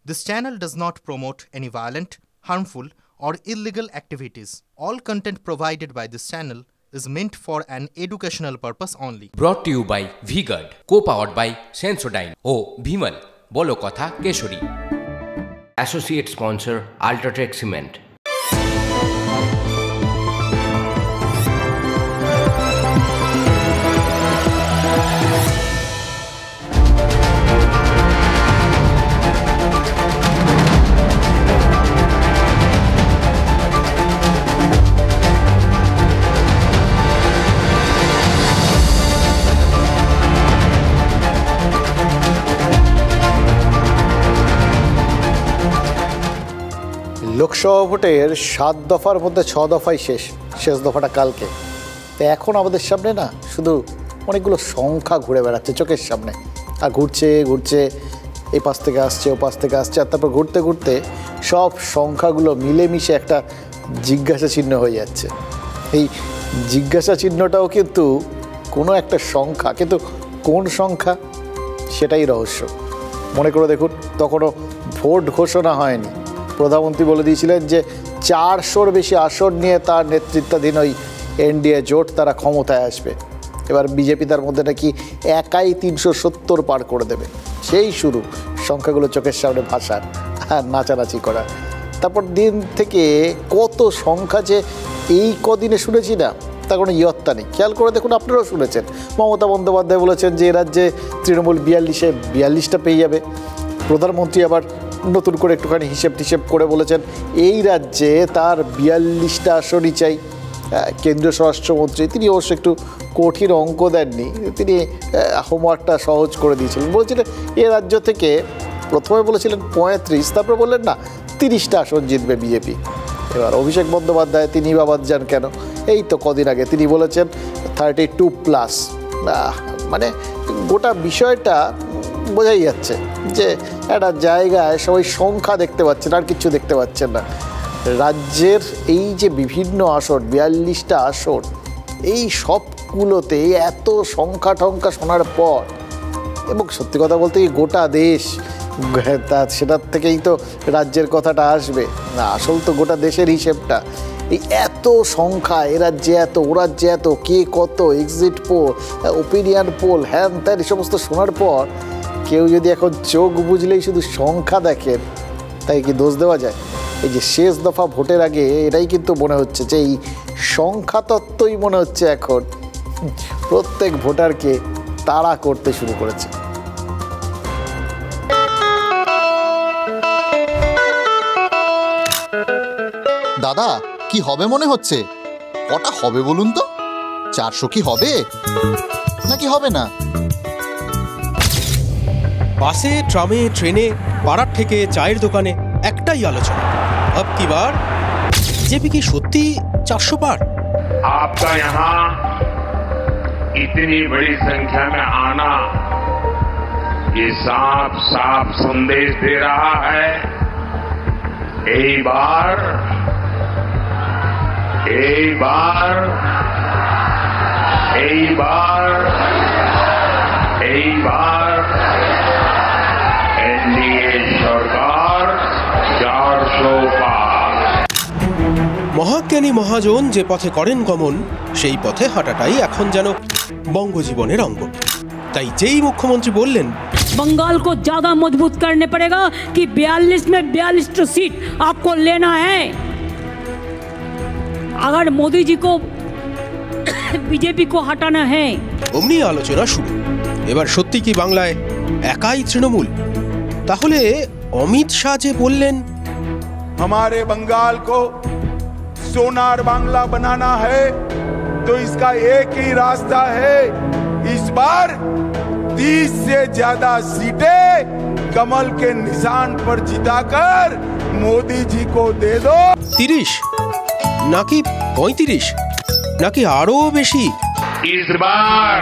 This channel does not promote any violent, harmful, or illegal activities. All content provided by this channel is meant for an educational purpose only. Brought to you by V-Guard, co-powered by Sensodyne O Bhimal, বলো কথা Keshari. Associate sponsor Ultratech Cement। Lok Sabha ভোটের 7 দফার মধ্যে 6 দফাই শেষ দফাটা কালকে। তো এখন আমাদের সামনে না শুধু অনেকগুলো সংখ্যা ঘুরে বেড়াচ্ছে চোখের সামনে, আর ঘুরছে এই পাশ থেকে আসছে ও পাশ থেকে আসছে, আর তারপর ঘুরতে ঘুরতে সব সংখ্যাগুলো মিলেমিশে একটা জিজ্ঞাসা চিহ্ন হয়ে যাচ্ছে। এই জিজ্ঞাসা চিহ্নটাও কিন্তু কোনো একটা সংখ্যা, কিন্তু কোন সংখ্যা সেটাই রহস্য। মনে করে দেখুন, তখনও ভোট ঘোষণা হয়নি, প্রধানমন্ত্রী বলে দিয়েছিলেন যে 400-র বেশি আসন নিয়ে তার নেতৃত্বাধীন ওই এনডিএ জোট তারা ক্ষমতায় আসবে। এবার বিজেপি তার মধ্যে নাকি একাই 370 পার করে দেবে। সেই শুরু সংখ্যাগুলো চোখের সামনে ভাসার আর নাচানাচি করা। তারপর দিন থেকে কত সংখ্যা যে এই কদিনে শুনেছি না, তার কোনো ইয়ত্তা নেই। খেয়াল করে দেখুন, আপনারাও শুনেছেন, মমতা বন্দ্যোপাধ্যায় বলেছেন যে এ রাজ্যে তৃণমূল 42টা পেয়ে যাবে। প্রধানমন্ত্রী আবার নতুন করে একটুখানি হিসেব করে বলেছেন এই রাজ্যে তার 42টা আসনই চাই। কেন্দ্রীয় স্বরাষ্ট্রমন্ত্রী, তিনি অবশ্য একটু কঠিন অঙ্ক দেননি, তিনি হোমওয়ার্কটা সহজ করে দিয়েছিলেন। বলেছিলেন এ রাজ্য থেকে প্রথমে বলেছিলেন 35, তারপরে বললেন না 30টা আসন জিতবে বিজেপি। এবার অভিষেক বন্দ্যোপাধ্যায় তিনি বাবাদ যান কেন, এই তো কদিন আগে তিনি বলেছেন 32+। মানে গোটা বিষয়টা বোঝাই যাচ্ছে যে একটা জায়গায় সবাই সংখ্যা দেখতে পাচ্ছেন, আর কিছু দেখতে পাচ্ছেন না। রাজ্যের এই যে বিভিন্ন আসন, 42টা আসন, এই সবগুলোতে এত সংখ্যা টংখ্যা শোনার পর, এবং সত্যি কথা বলতে কি গোটা দেশ, তা সেটার থেকেই তো রাজ্যের কথাটা আসবে না, আসল তো গোটা দেশের হিসেবটা। এই এত সংখ্যা, এ রাজ্যে এত, ও রাজ্যে এত, কে কত, এক্সিট পোল, ওপিনিয়ন পোল, হ্যান ত্যান, এই সমস্ত শোনার পর কেউ যদি এখন চোখ বুঝলেই শুধু সংখ্যা দেখেন, তাই কি দোষ দেওয়া যায়? এই যে শেষ দফা ভোটের আগে এটাই কিন্তু মনে হচ্ছে যে এই সংখ্যা তত্ত্বই মনে হচ্ছে এখন প্রত্যেক ভোটারকে তাড়া করতে শুরু করেছে। দাদা, কি হবে মনে হচ্ছে? কটা হবে বলুন তো? 400 কি হবে নাকি হবে না? বাসে, ট্রামে, ট্রেনে, পাড়ার থেকে চায়ের দোকানে একটাই আলোচনা, अब की बार बीजेपी की सত্যি 400 पार। आपका यहाँ इतनी बड़ी संख्या में आना ये साफ साफ संदेश दे रहा है एक बार एनडीए सरकार 400 पार। মহাজ্ঞানী মহাজন যে পথে করেন গমন, সেই পথে হাঁটাটাই এখন যেন বঙ্গজীবনের অঙ্গ। তাই যেই মুখ্যমন্ত্রী বললেন बंगाल को ज्यादा मजबूत करने पड़ेगा कि 42 में 42 सीट आपको लेना है, अगर मोदी जी को बीजेपी को हटाना है। অমনি আলোচনা শুরু। এবার সত্যি কি বাংলায় একাই তৃণমূল? তাহলে অমিত শাহ যে বললেন हमारे बंगाल को सोनार बांग्ला बनाना है, तो इसका एक ही रास्ता है, इस बार 30 से ज्यादा सीटें कमल के निशान पर जिताकर मोदी जी को दे दो। 30 নাকি 35 নাকি আরো বেশি? इस बार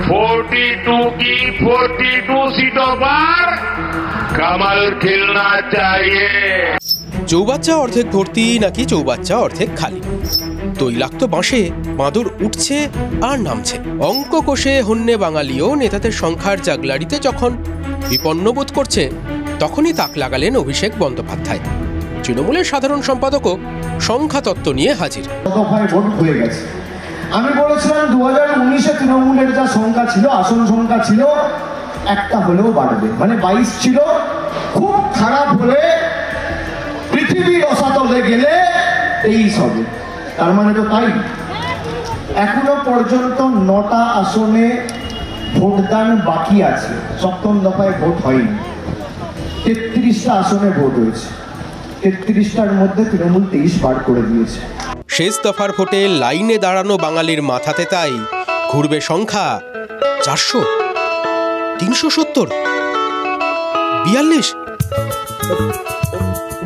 42 की 42 सीटों पर कमल खिलना चाहिए। চৌবাচ্চা অর্ধেক ভর্তি নাকি চৌবাচ্চা অর্ধেক খালি? তৈলাক্ত বাঁশে বাঁদর উঠছে আর নামছে। অঙ্ক কষে হন্যে বাঙালিও নেতাদের সংখ্যার জাগলারিতে যখন বিপন্ন বোধ করছে, তখনই তাক লাগালেন অভিষেক বন্দ্যোপাধ্যায়। তৃণমূলের সাধারণ সম্পাদকও সংখ্যাতত্ত্ব নিয়ে হাজির। ভোট হয়ে গেছে। আমি বলেছিলাম 2019-এ তৃণমূলের যা সংখ্যা ছিল, আসন সংখ্যা ছিল, একটা হলেও বাড়বে, মানে 22 ছিল। খুব খারাপ হলে পৃথিবীর রসাতলে গেলে 23 হবে। তার মানে তো তাই। এখনো পর্যন্ত 9টা আসনে ভোটদান বাকি আছে, সপ্তম দফায় ভোট হয়নি। 33টা আসনে ভোট হয়েছে, 33টার মধ্যে তৃণমূল 23 পার করে দিয়েছে। শেষ দফার ভোটে লাইনে দাঁড়ানো বাঙালির মাথাতে তাই ঘুরবে সংখ্যা 400, 370, 42,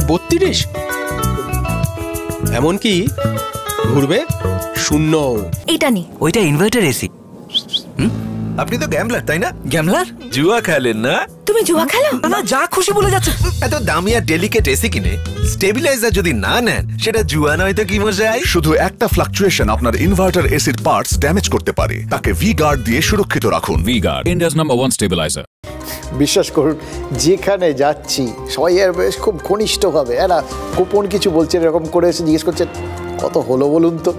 32, এমনকি ঘুরবে 0। এটা নি, ওইটা ইনভার্টার এসি। আপনি তো গ্যাম্বলার, তাই না? গ্যাম্বলার? জুয়া খেলেন না? তুমি জুয়া খেলো? না, যা খুশি বলে যাচ্ছে। এত দামি আর ডেলিকেট এসি কিনে স্টেবিলাইজার যদি না নেন, সেটা জুয়া নয় তো কি মজায়? শুধু একটা ফ্লাকচুয়েশন আপনার ইনভার্টার এসির পার্টস ড্যামেজ করতে পারে। তাকে ভি-গার্ড দিয়ে সুরক্ষিত রাখুন। V-Guard, India's number 1 stabiliser. বিশ্বাস করুন, যেখানে যাচ্ছি সবাই আর বেশ খুব ঘনিষ্ঠভাবে এরা গোপন কিছু বলছে, এরকম করে এসে জিজ্ঞেস করছেন কত হলো বলুন তো।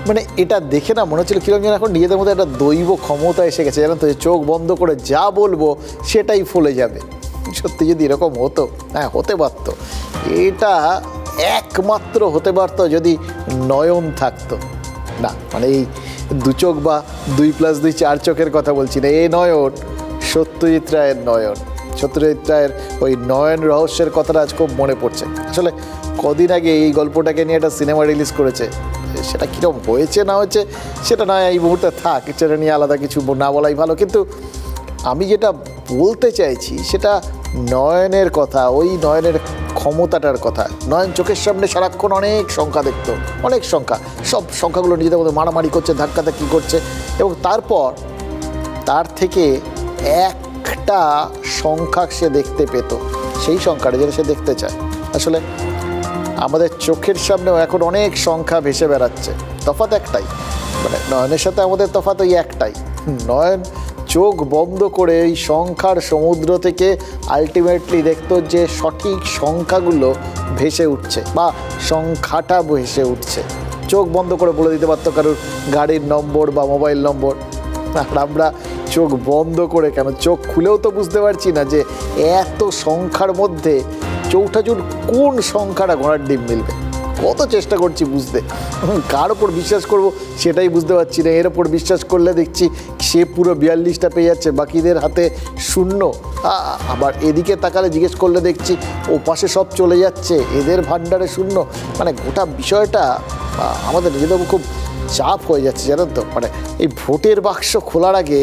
মানে এটা দেখে না মনে হচ্ছিল কিরকম যেন এখন নিজেদের মধ্যে একটা দৈব ক্ষমতা এসে গেছে, জানেন তো, চোখ বন্ধ করে যা বলবো সেটাই ফলে যাবে। সত্যি যদি এরকম হতো, হ্যাঁ হতে পারত। এটা একমাত্র হতে পারতো যদি নয়ন থাকতো। না মানে এই 2 চোখ বা 2+2 4 চোখের কথা বলছি না, এই নয়ন সত্যজিৎ রায়ের নয়ন। সত্যজিৎ রায়ের ওই নয়ন রহস্যের কথাটা আজ খুব মনে পড়ছে। আসলে কদিন আগে এই গল্পটাকে নিয়ে একটা সিনেমা রিলিজ করেছে, সেটা কীরকম হয়েছে না হয়েছে সেটা নয় এই মুহূর্তে থাক, সেটা নিয়ে আলাদা কিছু না বলাই ভালো। কিন্তু আমি যেটা বলতে চাইছি সেটা নয়নের কথা, ওই নয়নের ক্ষমতাটার কথা। নয়ন চোখের সামনে সারাক্ষণ অনেক সংখ্যা দেখতো, অনেক সংখ্যা, সব সংখ্যাগুলো নিজেদের মধ্যে মারামারি করছে, ধাক্কাধাক্কি করছে, এবং তারপর তার থেকে একটা সংখ্যা সে দেখতে পেত, সেই সংখ্যাটা যেটা সে দেখতে চায়। আসলে আমাদের চোখের সামনেও এখন অনেক সংখ্যা ভেসে বেড়াচ্ছে, তফাৎ একটাই, মানে নয়নের সাথে আমাদের তফাৎ ওই একটাই। নয়ন চোখ বন্ধ করে এই সংখ্যার সমুদ্র থেকে আলটিমেটলি দেখতো যে সঠিক সংখ্যাগুলো ভেসে উঠছে বা সংখ্যাটা ভেসে উঠছে। চোখ বন্ধ করে বলে দিতে পারতো কারোর গাড়ির নম্বর বা মোবাইল নম্বর। আর আমরা চোখ বন্ধ করে কেন, চোখ খুলেও তো বুঝতে পারছি না যে এত সংখ্যার মধ্যে চৌঠাজুর কোন সংখ্যাটা ঘোড়ার ডিম মিলবে। কত চেষ্টা করছি বুঝতে, কার ওপর বিশ্বাস করব সেটাই বুঝতে পারছি না। এর ওপর বিশ্বাস করলে দেখছি সে পুরো 42টা পেয়ে যাচ্ছে, বাকিদের হাতে 0। আবার এদিকে তাকালে জিজ্ঞেস করলে দেখছি ও পাশে সব চলে যাচ্ছে, এদের ভাণ্ডারে 0। মানে গোটা বিষয়টা আমাদের নিজেদের খুব চাপ হয়ে যাচ্ছে, জানেন তো। মানে এই ভোটের বাক্স খোলার আগে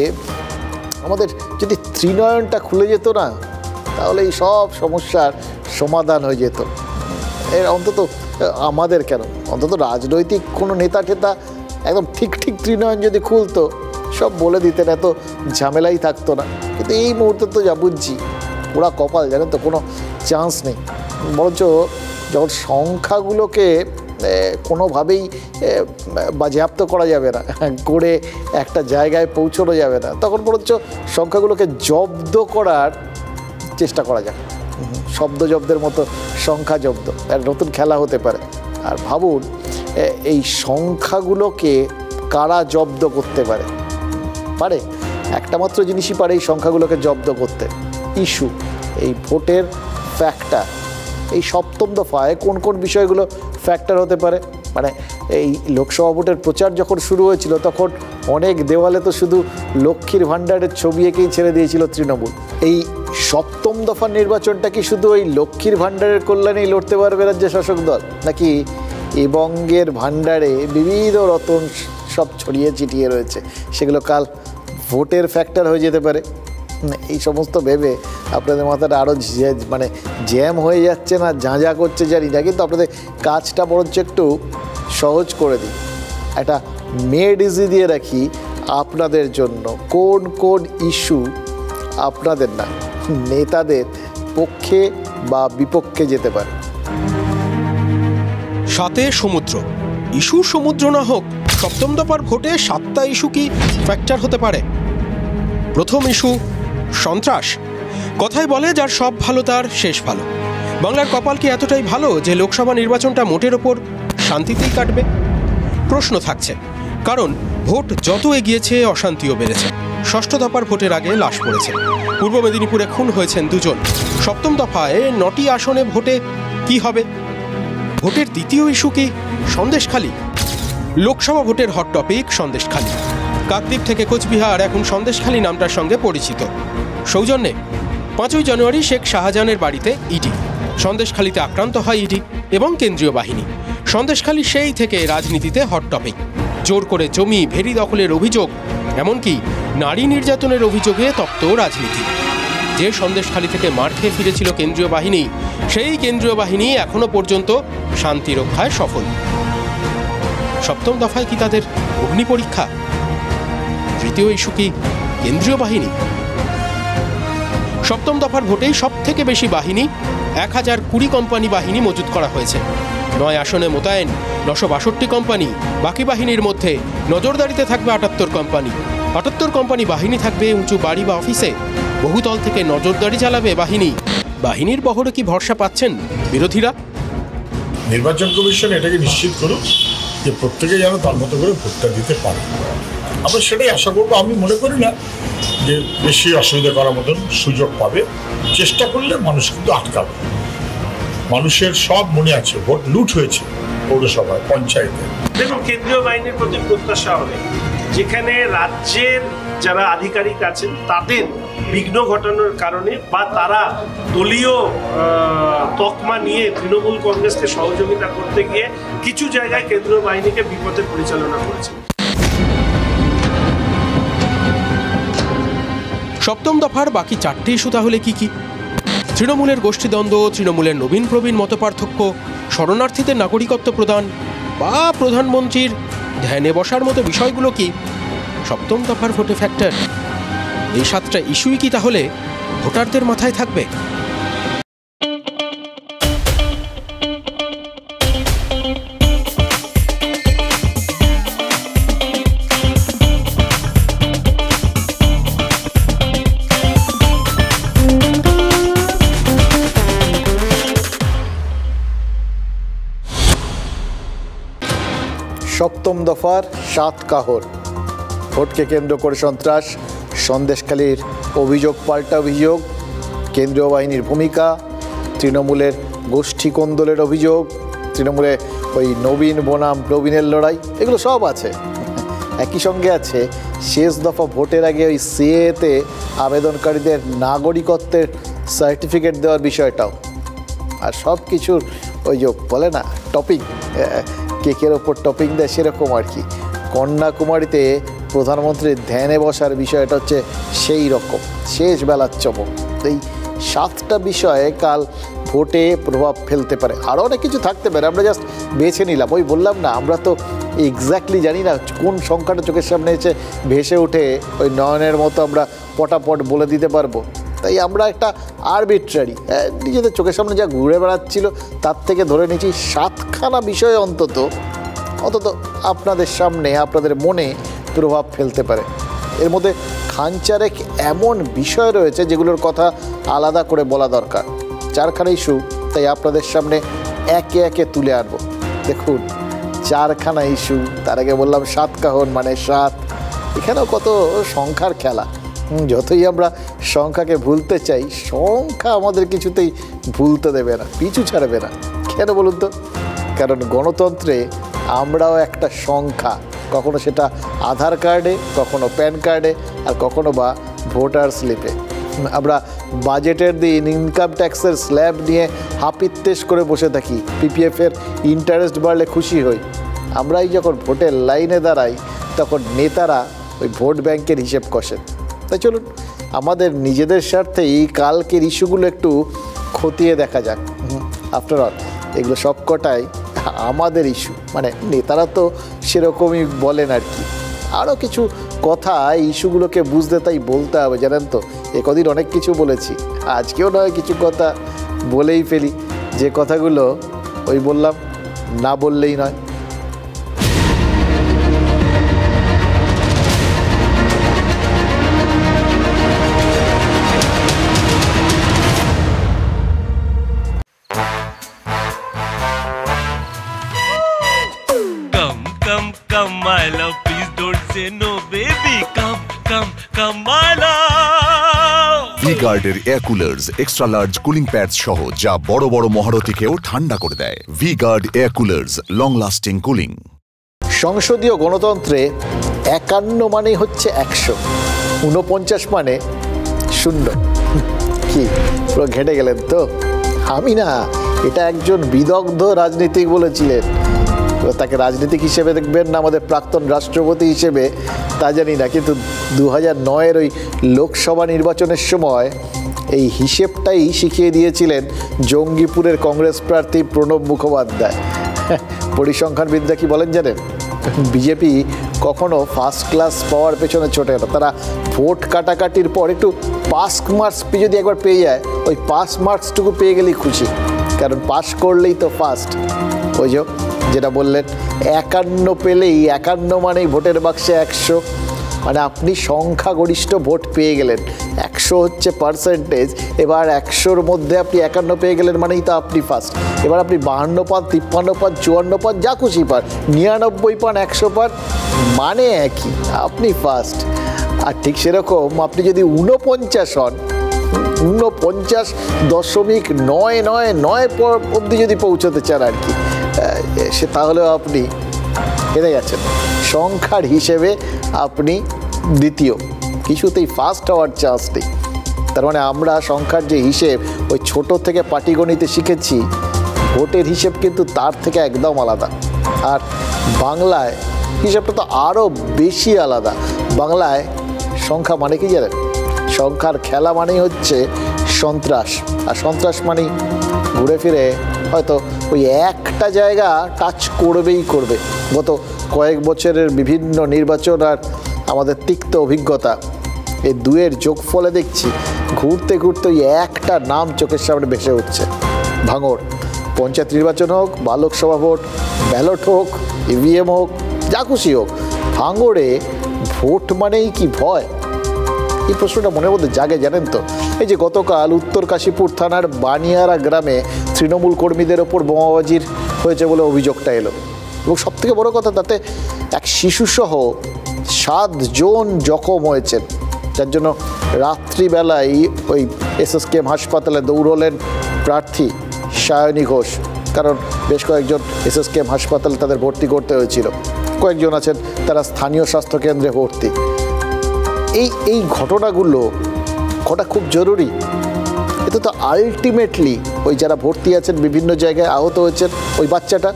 আমাদের যদি ত্রিনয়নটা খুলে যেত না, তাহলে এই সব সমস্যার সমাধান হয়ে যেত। এর অন্তত আমাদের কেন, অন্তত রাজনৈতিক কোনো নেতা টেতা একদম ঠিক ত্রিনয়ন যদি খুলতো, সব বলে দিতেন, এত ঝামেলাই থাকতো না। কিন্তু এই মুহূর্তে তো যা বুঝছি পুরা কপাল, জানেন তো, কোনো চান্স নেই। বরঞ্চ যখন সংখ্যাগুলোকে কোনোভাবেই বাজেয়াপ্ত করা যাবে না, করে একটা জায়গায় পৌঁছানো যাবে না, তখন বরঞ্চ সংখ্যাগুলোকে জব্দ করার চেষ্টা করা যাক। শব্দ জব্দের মতো সংখ্যা জব্দ এক নতুন খেলা হতে পারে। আর ভাবুন এই সংখ্যাগুলোকে কারা জব্দ করতে পারে একটা মাত্র জিনিসই পারে এই সংখ্যাগুলোকে জব্দ করতে, ইস্যু, এই ভোটের ফ্যাক্টর। এই সপ্তম দফায় কোন কোন বিষয়গুলো ফ্যাক্টর হতে পারে? মানে এই লোকসভা ভোটের প্রচার যখন শুরু হয়েছিল তখন অনেক দেওয়ালে তো শুধু লক্ষ্মীর ভাণ্ডারের ছবি এঁকেই ছেড়ে দিয়েছিল তৃণমূল। এই সপ্তম দফার নির্বাচনটা কি শুধু ওই লক্ষ্মীর ভাণ্ডারের কল্যাণেই লড়তে পারবে রাজ্যের শাসক দল, নাকি এ বঙ্গের ভাণ্ডারে বিবিধ রতন সব ছড়িয়ে ছিটিয়ে রয়েছে, সেগুলো কাল ভোটের ফ্যাক্টর হয়ে যেতে পারে? এই সমস্ত ভেবে আপনাদের মাথাটা আরও মানে জ্যাম হয়ে যাচ্ছে না, ঝাঁঝা করছে জানি না, কিন্তু আপনাদের কাজটা বরঞ্চ একটু সহজ করে দিই। একটা মেড ইজি দিয়ে রাখি আপনাদের জন্য কোন কোন ইস্যু আপনাদের না নেতাদের পক্ষে বা বিপক্ষে যেতে পারে। 7 সমুদ্র, ইস্যু সমুদ্র না হোক, সপ্তম দফার ভোটে 7টা ইস্যু কি ফ্যাক্টর হতে পারে? প্রথম ইস্যু সন্ত্রাস। কথায় বলে যার সব ভালো তার শেষ ভালো। বাংলার কপাল কি এতটাই ভালো যে লোকসভা নির্বাচনটা মোটের ওপর শান্তিতেই কাটবে? প্রশ্ন থাকছে, কারণ ভোট যত এগিয়েছে অশান্তিও বেড়েছে। ষষ্ঠ দফার ভোটের আগে লাশ পড়েছে। পূর্ব মেদিনীপুরে খুন হয়েছেন 2 জন। সপ্তম দফায় 9টি আসনে ভোটে কি হবে? ভোটের দ্বিতীয় ইস্যু কি সন্দেশখালী? লোকসভা ভোটের হট টপিক সন্দেশখালী। কাকদ্বীপ থেকে কোচবিহার এখন সন্দেশখালী নামটার সঙ্গে পরিচিত। সৌজন্যে 5ই জানুয়ারি শেখ শাহজাহানের বাড়িতে ইডি, সন্দেশখালীতে আক্রান্ত হয় ইডি এবং কেন্দ্রীয় বাহিনী। সন্দেশখালী সেই থেকে রাজনীতিতে হট টপিক। জোর করে জমি ভেরি দখলের অভিযোগ, এমনকি নারী নির্যাতনের অভিযোগে তপ্ত রাজনীতি। যে সন্দেশখালী থেকে মার খেয়ে ফিরেছিল কেন্দ্রীয় বাহিনী, সেই কেন্দ্রীয় বাহিনী এখনো পর্যন্ত শান্তি রক্ষায় সফল। সপ্তম দফায় কি তাদের অগ্নি পরীক্ষা? তৃতীয় ইস্যু কি কেন্দ্রীয় বাহিনী? সপ্তম দফার ভোটেই সব থেকে বেশি বাহিনী 1020 কোম্পানি বাহিনী মজুত করা হয়েছে। 9 আসনে মোতায়েন 962 কোম্পানি। বাকি বাহিনীর মধ্যে নজরদারিতে থাকবে 78 কোম্পানি। 78 কোম্পানি বাহিনী থাকবে উঁচু বাড়ি বা অফিসে। বহুতল থেকে নজরদারি চালাবে বাহিনী। বাহিনীর বহরে কি ভরসা পাচ্ছেন বিরোধীরা? নির্বাচন কমিশন এটাকে নিশ্চিত করুক যে প্রত্যেকে যেন তার মতো করে ভোটটা দিতে পারে। আমরা সেটাই আশা করবো। আমি মনে করি না যে বেশি অসুবিধা করার মতন সুযোগ পাবে। চেষ্টা করলে মানুষ কিন্তু আটকাবে। মানুষের সব মনে আছে ভোট লুট হয়েছে পৌরসভায়, পঞ্চায়েতে। দেখুন, কেন্দ্রীয় বাহিনীর প্রতি প্রত্যাশা অনেক। যেখানে রাজ্যের যারা আধিকারিক আছেন তাদের বিঘ্ন ঘটানোর কারণে বা তারা দলীয় তকমা নিয়ে তৃণমূল কংগ্রেসকে সহযোগিতা করতে গিয়ে কিছু জায়গায় কেন্দ্রীয় বাহিনীকে বিপথে পরিচালনা করেছে। সপ্তম দফার বাকি 4টি ইস্যু তাহলে কি কি? তৃণমূলের গোষ্ঠীদ্বন্দ্ব, তৃণমূলের নবীন প্রবীণ মতপার্থক্য, শরণার্থীদের নাগরিকত্ব প্রদান বা প্রধানমন্ত্রীর ধ্যানে বসার মতো বিষয়গুলো কি সপ্তম দফার ভোটে ফ্যাক্টর? এই 7টা ইস্যুই কি তাহলে ভোটারদের মাথায় থাকবে? সপ্তম দফার 7 কাহর ভোটকে কেন্দ্র করে সন্ত্রাস, সন্দেশখালীর অভিযোগ পাল্টা অভিযোগ, কেন্দ্রীয় বাহিনীর ভূমিকা, তৃণমূলের গোষ্ঠী কোন্দলের অভিযোগ, তৃণমূলে ওই নবীন বনাম প্রবীণের লড়াই, এগুলো সব আছে। একই সঙ্গে আছে শেষ দফা ভোটের আগে ওই সিএতে আবেদনকারীদের নাগরিকত্বের সার্টিফিকেট দেওয়ার বিষয়টাও। আর সব কিছুর ওই যে বলে না টপিং, কেকের ওপর টপিং দেয় সেরকম আর কি। কন্যাকুমারীতে প্রধানমন্ত্রীর ধ্যানে বসার বিষয়টা হচ্ছে সেই রকম শেষ বেলার চমক। এই 7টা বিষয়ে কাল ভোটে প্রভাব ফেলতে পারে। আরও অনেক কিছু থাকতে পারে, আমরা জাস্ট বেছে নিলাম। ওই বললাম না, আমরা তো এক্স্যাক্টলি জানি না কোন সংখ্যাটা চোখের সামনে এসে ভেসে উঠে ওই নয়নের মতো আমরা পটাপট বলে দিতে পারবো। তাই আমরা একটা আরবিট্রারি নিজেদের চোখের সামনে যা ঘুরে বেড়াচ্ছিল তার থেকে ধরে নিয়েছি 7খানা বিষয়ে অন্তত আপনাদের সামনে, আপনাদের মনে প্রভাব ফেলতে পারে। এর মধ্যে খানচারেক এমন বিষয় রয়েছে যেগুলোর কথা আলাদা করে বলা দরকার। 4খানা ইস্যু তাই আপনাদের সামনে একে একে তুলে আনবো। দেখুন, 4খানা ইস্যু, তার আগে বললাম 7 কাহন মানে 7। এখানেও কত সংখ্যার খেলা। যতই আমরা সংখ্যাকে ভুলতে চাই, সংখ্যা আমাদের কিছুতেই ভুলতে দেবে না, পিছু ছাড়বে না। কেন বলুন তো? কারণ গণতন্ত্রে আমরাও একটা সংখ্যা, কখনো সেটা আধার কার্ডে, কখনো প্যান কার্ডে, আর কখনো বা ভোটার স্লিপে। আমরা বাজেটের দিন ইনকাম ট্যাক্সের স্ল্যাব নিয়ে হাপিত্তেশ করে বসে থাকি, পিপিএফের ইন্টারেস্ট বাড়লে খুশি হই। আমরাই যখন ভোটের লাইনে দাঁড়াই তখন নেতারা ওই ভোট ব্যাংকের হিসেব কষেন। তাই চলুন আমাদের নিজেদের স্বার্থে এই কালকের ইস্যুগুলো একটু খতিয়ে দেখা যাক। আফটার অল এগুলো সবকটাই আমাদের ইস্যু, মানে নেতারা তো সেরকমই বলেন আর কি। আরও কিছু কথা এই ইস্যুগুলোকে বুঝতে তাই বলতে হবে, জানেন তো। একদিন অনেক কিছু বলেছি, আজকেও নয় কিছু কথা বলেই ফেলি, যে কথাগুলো ওই বললাম না বললেই নয়। গার্ডের air coolers, extra large cooling pads সহ যা বড় বড় মহারথীকেও ঠান্ডা করে দেয়। V Guard air coolers, long lasting cooling. সংসদীয় গণতন্ত্রে 51 মানে হচ্ছে 100, 49 মানে 0। কি পুরো ঘেঁটে গেলেন তো? আমি না, এটা একজন বিদগ্ধ রাজনীতিক বলেছিলেন। তাকে রাজনীতিক হিসেবে দেখবেন না আমাদের প্রাক্তন রাষ্ট্রপতি হিসেবে তা জানি না, কিন্তু 2009-এর ওই লোকসভা নির্বাচনের সময় এই হিসেবটাই শিখিয়ে দিয়েছিলেন জঙ্গিপুরের কংগ্রেস প্রার্থী প্রণব মুখোপাধ্যায়। পরিসংখ্যানবিদরা কি বলেন জানেন? বিজেপি কখনো ফার্স্ট ক্লাস পাওয়ার পেছনে ছোটে না, তারা ভোট কাটাকাটির পর একটু পাস মার্কস যদি একবার পেয়ে যায়, ওই পাস মার্কসটুকু পেয়ে গেলেই খুশি, কারণ পাস করলেই তো ফার্স্ট। ওই যেটা বললেন 51 পেলেই 51 মানেই ভোটের বাক্সে 100, মানে আপনি সংখ্যাগরিষ্ঠ ভোট পেয়ে গেলেন। 100 হচ্ছে পার্সেন্টেজ, এবার 100-র মধ্যে আপনি 51 পেয়ে গেলেন মানেই তো আপনি ফার্স্ট। এবার আপনি 52 পান, 53 পান, 54 পান, যা খুশি পান, 99 পান, 100 পান, মানে একই, আপনি ফার্স্ট। আর ঠিক সেরকম আপনি যদি 49 হন, 49.999 অবধি যদি পৌঁছতে চান আর কি, সে তাহলেও আপনি হেরে গেছেন। সংখ্যার হিসেবে আপনি দ্বিতীয়, কিছুতেই ফার্স্ট হওয়ার চান্স নেই। তার মানে আমরা সংখ্যার যে হিসেব ওই ছোট থেকে পাটিগণিতে শিখেছি, ভোটের হিসেব কিন্তু তার থেকে একদম আলাদা। আর বাংলায় হিসেবটা তো আরও বেশি আলাদা। বাংলায় সংখ্যা মানে কি জানেন? সংখ্যার খেলা মানেই হচ্ছে সন্ত্রাস, আর সন্ত্রাস মানেই ঘুরে ফিরে হয়তো ওই একটা জায়গা টাচ করবেই করবে। গত কয়েক বছরের বিভিন্ন নির্বাচন আর আমাদের তিক্ত অভিজ্ঞতা, এই দুয়ের যোগফলে দেখছি ঘুরতে ঘুরতে ওই একটা নাম চোখের সামনে ভেসে উঠছে, ভাঙড়। পঞ্চায়েত নির্বাচন হোক বা লোকসভা ভোট, ব্যালট হোক, ইভিএম হোক, যা খুশি হোক, ভাঙড়ে ভোট মানেই কি ভয়? এই প্রশ্নটা মনের মধ্যে জাগে জানেন তো? এই যে গতকাল উত্তর কাশীপুর থানার বানিয়ারা গ্রামে তৃণমূল কর্মীদের ওপর বোমাবাজির হয়েছে বলে অভিযোগটা এলো, এবং সবথেকে বড় কথা তাতে এক শিশুসহ 7 জন জখম হয়েছেন, যার জন্য রাত্রিবেলায় ওই এসএসকেএম হাসপাতালে দৌড়লেন প্রার্থী সায়নী ঘোষ, কারণ বেশ কয়েকজন এসএসকেএম হাসপাতালে তাদের ভর্তি করতে হয়েছিল, কয়েকজন আছেন তারা স্থানীয় স্বাস্থ্যকেন্দ্রে ভর্তি। এই ঘটনাগুলো ঘটা খুব জরুরি। এতে তো আলটিমেটলি ওই যারা ভর্তি আছেন বিভিন্ন জায়গায় আহত হয়েছেন, ওই বাচ্চাটা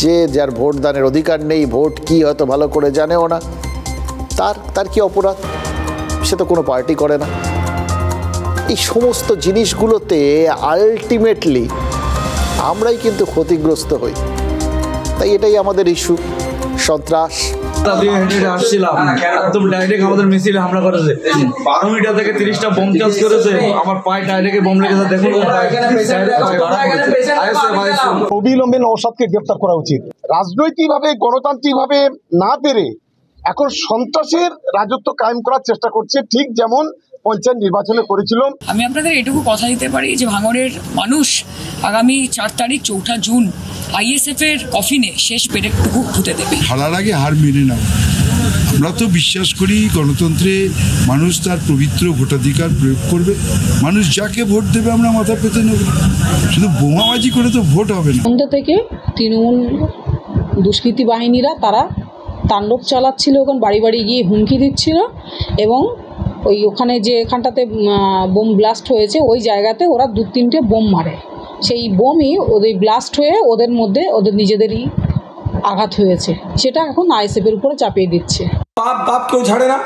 যে যার ভোটদানের অধিকার নেই, ভোট কি হয়তো ভালো করে জানেও না, তার কি অপরাধ? সে তো কোনো পার্টি করে না। এই সমস্ত জিনিসগুলোতে আলটিমেটলি আমরাই কিন্তু ক্ষতিগ্রস্ত হই। তাই এটাই আমাদের ইস্যু, সন্ত্রাস। আসছিলাম একদম ডাইরেক্ট আমাদের মিছিলে হামলা করেছে, 12 মিটার থেকে 30টা বোম চার্জ করেছে, আমার পায়ে ডাইরেক্ট বোম লেগেছে। দেখুন অবিলম্বে নওশাদকে গ্রেফতার করা উচিত। রাজনৈতিকভাবে গণতান্ত্রিকভাবে না পেরে এখন সন্ত্রাসের রাজত্ব কায়েম করার চেষ্টা করছে, ঠিক যেমন পঞ্চায়েত নির্বাচনে করেছিল। আমি আপনাদের এটুকু কথা দিতে পারি যে ভাঙড়ের মানুষ আগামী 4 তারিখ 4 জুন আইএসএফ এর কফিনে শেষ পেরেকটুকু ফুটে দেবে। হারার আগে হার মেনে নাও। আমরা তো বিশ্বাস করি গণতন্ত্রে মানুষ তার পবিত্র ভোটাধিকার প্রয়োগ করবে, মানুষ যাকে ভোট দেবে আমরা মাথা পেতে নেব, শুধু বোমাবাজি করে তো ভোট হবে না। সন্ধ্যা থেকে তৃণমূল দুষ্কৃতী বাহিনীরা তারা তাণ্ডব চালাচ্ছিল, ওখানে বাড়ি বাড়ি গিয়ে হুমকি দিচ্ছিল, এবং ওখানে যে এখানটাতে বোম ব্লাস্ট হয়েছে ওই জায়গাতে ওরা 2-3টে বোম মারে, সেই বোমই ওদের ব্লাস্ট হয়ে ওদের মধ্যে ওদের নিজেদেরই আঘাত হয়েছে, সেটা এখন আইএসএফের উপরে চাপিয়ে দিচ্ছে। পাপ কেউ ছাড়ে না,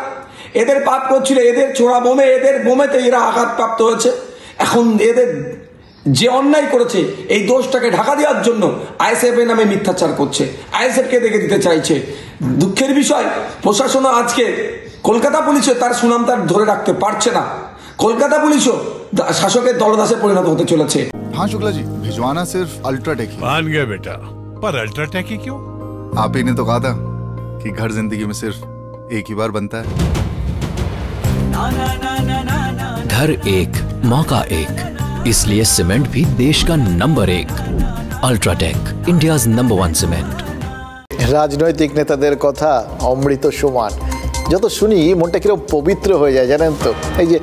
এদের পাপ করছিল, এদের ছোড়া বোমে, এদের বোমেতে এরা আঘাতপ্রাপ্ত হয়েছে। এখন এদের যে অন্যায় করেছে এই দোষটাকে ঢাকা দেওয়ার জন্য আইএসএফ এর নামে মিথ্যাচার করছে, আইএসএফকে দেখে দিতে চাইছে। দুঃখের বিষয়, প্রশাসনও আজকে কলকাতা পুলিশও তার সুনাম তার ধরে রাখতে পারছে না। কলকাতা পুলিশও শাসকের দলদাসে পরিণত হতে চলেছে। हाँ शुक्ला जी, भिजवाना सिर्फ अल्ट्राटेक ही। मान गए बेटा, पर अल्ट्राटेक ही क्यों? आप ही ने तो कहा था कि घर जिंदगी में सिर्फ एक ही बार बनता है। घर एक, मौका एक, इसलिए सीमेंट भी देश का number 1। UltraTech, India's number 1 cement. রাজনৈতিক নেতাদের কথা অমৃত সমান, যত শুনি মনটা কিরকম পবিত্র হয়ে যায় জানেন তো। এই যে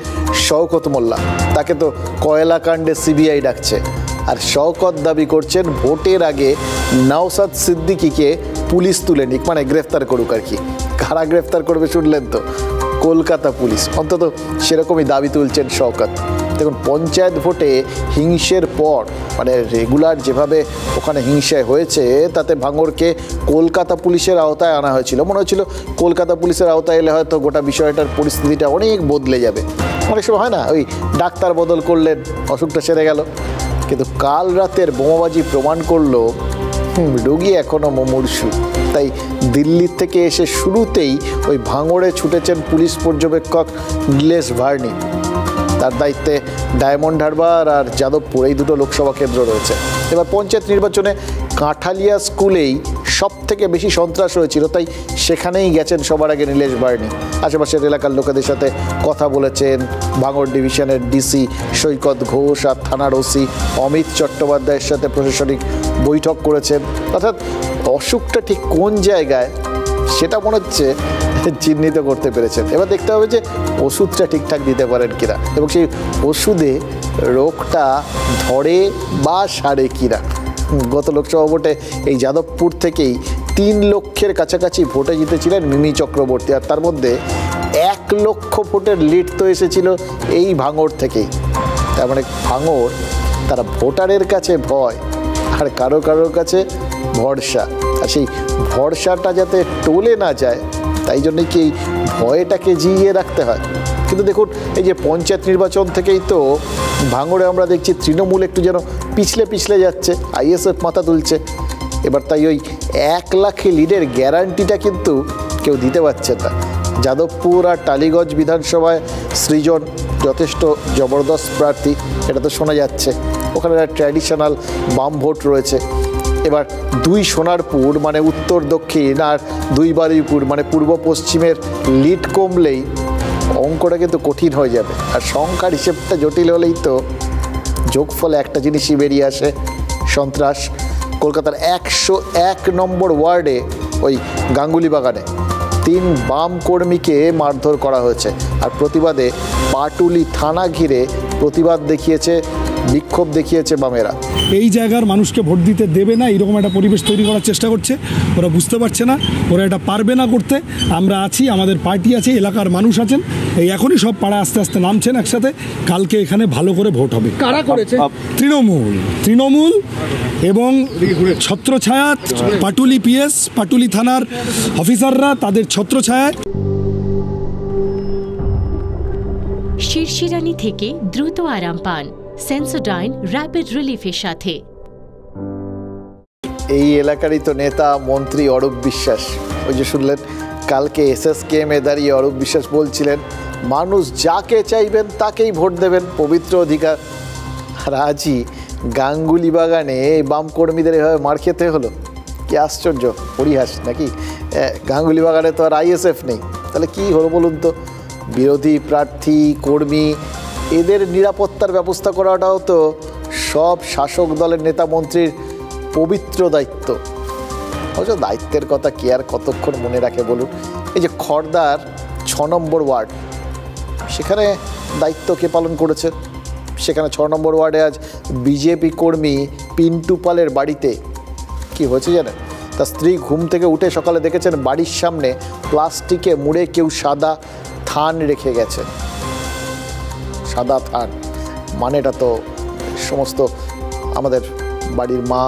শওকত মোল্লা, তাকে তো কয়লা কাণ্ডে সিবিআই ডাকছে। আর শওকত দাবি করছেন ভোটের আগে নওশাদ সিদ্দিকীকে পুলিশ তুলে নিক, মানে গ্রেফতার করুক আর কি। কারা গ্রেফতার করবে শুনলেন তো, কলকাতা পুলিশ। অন্তত সেরকমই দাবি তুলছেন শওকত। দেখুন, পঞ্চায়েত ভোটে হিংসের পর, মানে রেগুলার যেভাবে ওখানে হিংসায় হয়েছে, তাতে ভাঙড়কে কলকাতা পুলিশের আওতায় আনা হয়েছিল। মনে হচ্ছিল কলকাতা পুলিশের আওতায় এলে হয়তো গোটা বিষয়টার পরিস্থিতিটা অনেক বদলে যাবে। অনেক সময় হয় না, ওই ডাক্তার বদল করলেন, অসুখটা সেরে গেল। কিন্তু কাল রাতের বোমাবাজি প্রমাণ করলো রোগী এখনও মুমূর্ষু। তাই দিল্লির থেকে এসে শুরুতেই ওই ভাঙড়ে ছুটেছেন পুলিশ পর্যবেক্ষক নীলেশ ভার্নি। তার দায়িত্বে ডায়মন্ড হারবার আর যাদবপুর, এই দুটো লোকসভা কেন্দ্র রয়েছে। এবার পঞ্চায়েত নির্বাচনে কাঁঠালিয়া স্কুলেই সব থেকে বেশি সন্ত্রাস হয়েছিল, তাই সেখানেই গেছেন সবার আগে নীলেশ ভার্নি। আশেপাশের এলাকার লোকেদের সাথে কথা বলেছেন। ভাঙড় ডিভিশনের ডিসি সৈকত ঘোষ আর থানার ওসি অমিত চট্টোপাধ্যায়ের সাথে প্রশাসনিক বৈঠক করেছেন। অর্থাৎ অসুখটা ঠিক কোন জায়গায় সেটা মনে হচ্ছে চিহ্নিত করতে পেরেছেন। এবার দেখতে হবে যে ওষুধটা ঠিকঠাক দিতে পারেন কিনা, এবং সেই ওষুধে রোগটা ধরে বা সারে কিনা। গত লোকসভা ভোটে এই যাদবপুর থেকেই 3 লক্ষের কাছাকাছি ভোটে জিতেছিলেন মিমি চক্রবর্তী, আর তার মধ্যে 1 লক্ষ ভোটের লিড তো এসেছিল এই ভাঙড় থেকেই। তার মানে ভাঙড়, তারা ভোটারের কাছে ভয় আর কারোর কাছে ভরসা, আর সেই ভরসাটা যাতে টলে না যায় তাই জন্যই কি এই ভয়টাকে জিইয়ে রাখতে হয়। কিন্তু দেখুন, এই যে পঞ্চায়েত নির্বাচন থেকেই তো ভাঙড়ে আমরা দেখছি তৃণমূল একটু যেন পিছলে যাচ্ছে, আইএসএফ মাথা তুলছে। এবার তাই ওই 1 লাখ লিডের গ্যারান্টিটা কিন্তু কেউ দিতে পারছে না। যাদবপুর আর টালিগঞ্জ বিধানসভায় সৃজন যথেষ্ট জবরদস্ত প্রার্থী, এটা তো শোনা যাচ্ছে। ওখানে ট্র্যাডিশনাল বাম ভোট রয়েছে। এবার 2 সোনারপুর মানে উত্তর দক্ষিণ আর 2 বারুইপুর মানে পূর্ব পশ্চিমের লিড কমলেই অঙ্কটা কিন্তু কঠিন হয়ে যাবে। আর সংখ্যার হিসেবটা জটিল হলেই তো যোগফলে একটা জিনিসই বেরিয়ে আসে, সন্ত্রাস। কলকাতার 101 নম্বর ওয়ার্ডে ওই গাঙ্গুলি বাগানে 3 বাম কর্মীকে মারধর করা হয়েছে। আর প্রতিবাদে পাটুলি থানা ঘিরে প্রতিবাদ দেখিয়েছে, বিক্ষোভ দেখিয়েছে বামেরা। এই জায়গার মানুষকে ভোট দিতে দেবে না, এরকম একটা পরিবেশ তৈরি করার চেষ্টা করছে। ওরা বুঝতে পারছে না, ওরা এটা পারবে না করতে। আমরা আছি, আমাদের পার্টি আছে, এলাকার মানুষ আছেন, এই এখনই সব পাড়া আস্তে আস্তে নামছেন একসাথে। কালকে এখানে ভালো করে ভোট হবে। কারা করেছে? তৃণমূল এবং ছত্রছায়া, পাটুলি পিএস, পাটুলি থানার অফিসাররা তাদের ছত্রছায়ায়। শিরশিরানি থেকে দ্রুত আরাম পান সেন্সোডাইন র্যাপিড রিলিফের সাথে। এই এলাকারই তো নেতা মন্ত্রী অরূপ বিশ্বাস। ওই যে শুনলেন কালকে এসএসকেএমে দাঁড়িয়ে অরূপ বিশ্বাস বলছিলেন মানুষ যাকে চাইবেন তাকেই ভোট দেবেন, পবিত্র অধিকার। আর আজই গাঙ্গুলি বাগানে বাম কর্মীদের এভাবে মার খেতে হলো, কি আশ্চর্য, পরিহাস নাকি? গাঙ্গুলি বাগানে তো আর আইএসএফ নেই, তাহলে কি হলো বলুন তো? বিরোধী প্রার্থী, কর্মী, এদের নিরাপত্তার ব্যবস্থা করাটাও তো সব শাসক দলের নেতা মন্ত্রীর পবিত্র দায়িত্ব। অবশ্য দায়িত্বের কথা কি আর কতক্ষণ মনে রাখে বলুন? এই যে খড়দার 6 নম্বর ওয়ার্ড, সেখানে দায়িত্ব কে পালন করেছে? সেখানে 6 নম্বর ওয়ার্ডে আজ বিজেপি কর্মী পিন্টু পালের বাড়িতে কি হয়েছে জানেন? তার স্ত্রী ঘুম থেকে উঠে সকালে দেখেছেন বাড়ির সামনে প্লাস্টিকে মুড়ে কেউ সাদা থান রেখে গেছে। সাদা থান মানেটা তো সমস্ত আমাদের বাড়ির মা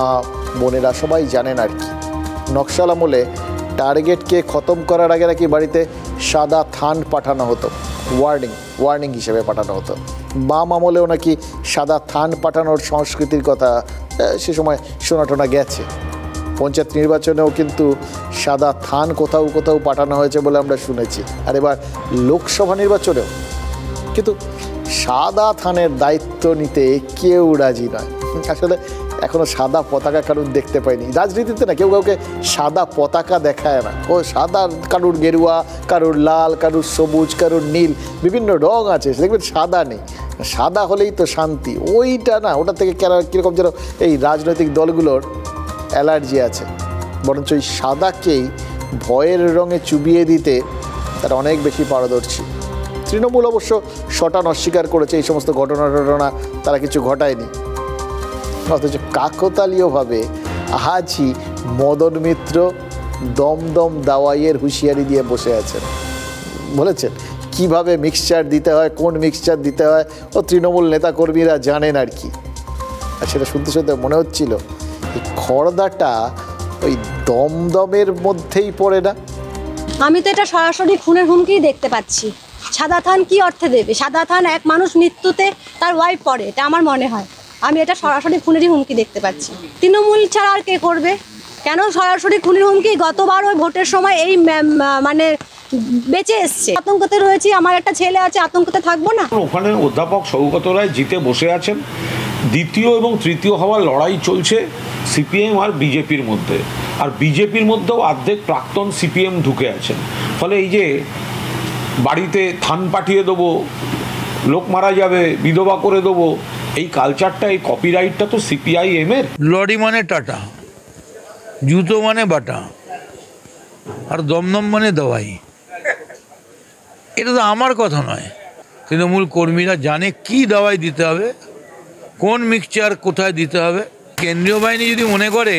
বোনেরা সবাই জানেন আর কি। নকশাল আমলে টার্গেটকে খতম করার আগে নাকি বাড়িতে সাদা থান পাঠানো হতো, ওয়ার্নিং হিসেবে পাঠানো হতো। বাম আমলেও নাকি সাদা থান পাঠানোর সংস্কৃতির কথা সে সময় শোনা গেছে। পঞ্চায়েত নির্বাচনেও কিন্তু সাদা থান কোথাও পাঠানো হয়েছে বলে আমরা শুনেছি। আর এবার লোকসভা নির্বাচনেও কিন্তু সাদা থানের দায়িত্ব নিতে কেউ রাজি নয়। আসলে এখনও সাদা পতাকা কারুর দেখতে পাইনি। রাজনীতিতে না কেউ কাউকে সাদা পতাকা দেখায় না। ও সাদা, কারুর গেরুয়া, কারুর লাল, কারুর সবুজ, কারুর নীল, বিভিন্ন রং আছে, দেখবেন সাদা নেই। সাদা হলেই তো শান্তি, ওইটা না, ওটা থেকে কীরকম যেন এই রাজনৈতিক দলগুলোর অ্যালার্জি আছে। বরঞ্চ ওই সাদাকেই ভয়ের রঙে চুবিয়ে দিতে তারা অনেক বেশি পারদর্শী। তৃণমূল অবশ্য শটান অস্বীকার করেছে, এই সমস্ত ঘটনা তারা কিছু ঘটায়নি। অথচ কাকতালীয়ভাবে আজই মদন মিত্র দমদম দাওয়াইয়ের হুঁশিয়ারি দিয়ে বসে আছেন, বলেছেন কিভাবে মিক্সচার দিতে হয়, কোন মিক্সচার দিতে হয় ও তৃণমূল নেতাকর্মীরা জানেন আর কি। আর সেটা শুনতে শুনতে মনে হচ্ছিল এই খড়দাটা ওই দমদমের মধ্যেই পড়ে না। আমি তো এটা সরাসরি খুনের হুমকি দেখতে পাচ্ছি। সাদা থান কি অর্থে দেবে? সাদা থান এক মানুষ মৃত্যুতে তার ওয়াইফ পড়ে, এটা আমার মনে হয়। আমি এটা সরাসরি খুনেরই হুমকি দেখতে পাচ্ছি। তৃণমূল ছাড়া আর কে করবে? কেন সরাসরি খুনের হুমকি? গতবার ওই ভোটের সময় এই মানে বেঁচে এসছে, আতঙ্কতে রয়েছি, আমার একটা ছেলে আছে, আতঙ্কতে থাকবো না? ওখানে অধ্যাপক সৌগত রায় জিতে বসে আছেন, দ্বিতীয় এবং তৃতীয় হওয়ার লড়াই চলছে সিপিএম আর বিজেপির মধ্যে, আর বিজেপির মধ্যেও অর্ধেক প্রাক্তন সিপিএম ঢুকে আছেন। ফলে এই যে বাড়িতে থান পাঠিয়ে দেবো, লোক মারা যাবে, বিধবা করে দেবো, এই কালচারটা, এই কপিরাইটটা তো সিপিআইএম এর। লরি মানে টাটা, জুতো মানে বাটা, আর দমদম মানে দাওয়াই। এটা তো আমার কথা নয়, তৃণমূল কর্মীরা জানে কি দাওয়াই দিতে হবে, কোন মিক্সচার কোথায় দিতে হবে। কেন্দ্রীয় বাহিনী যদি মনে করে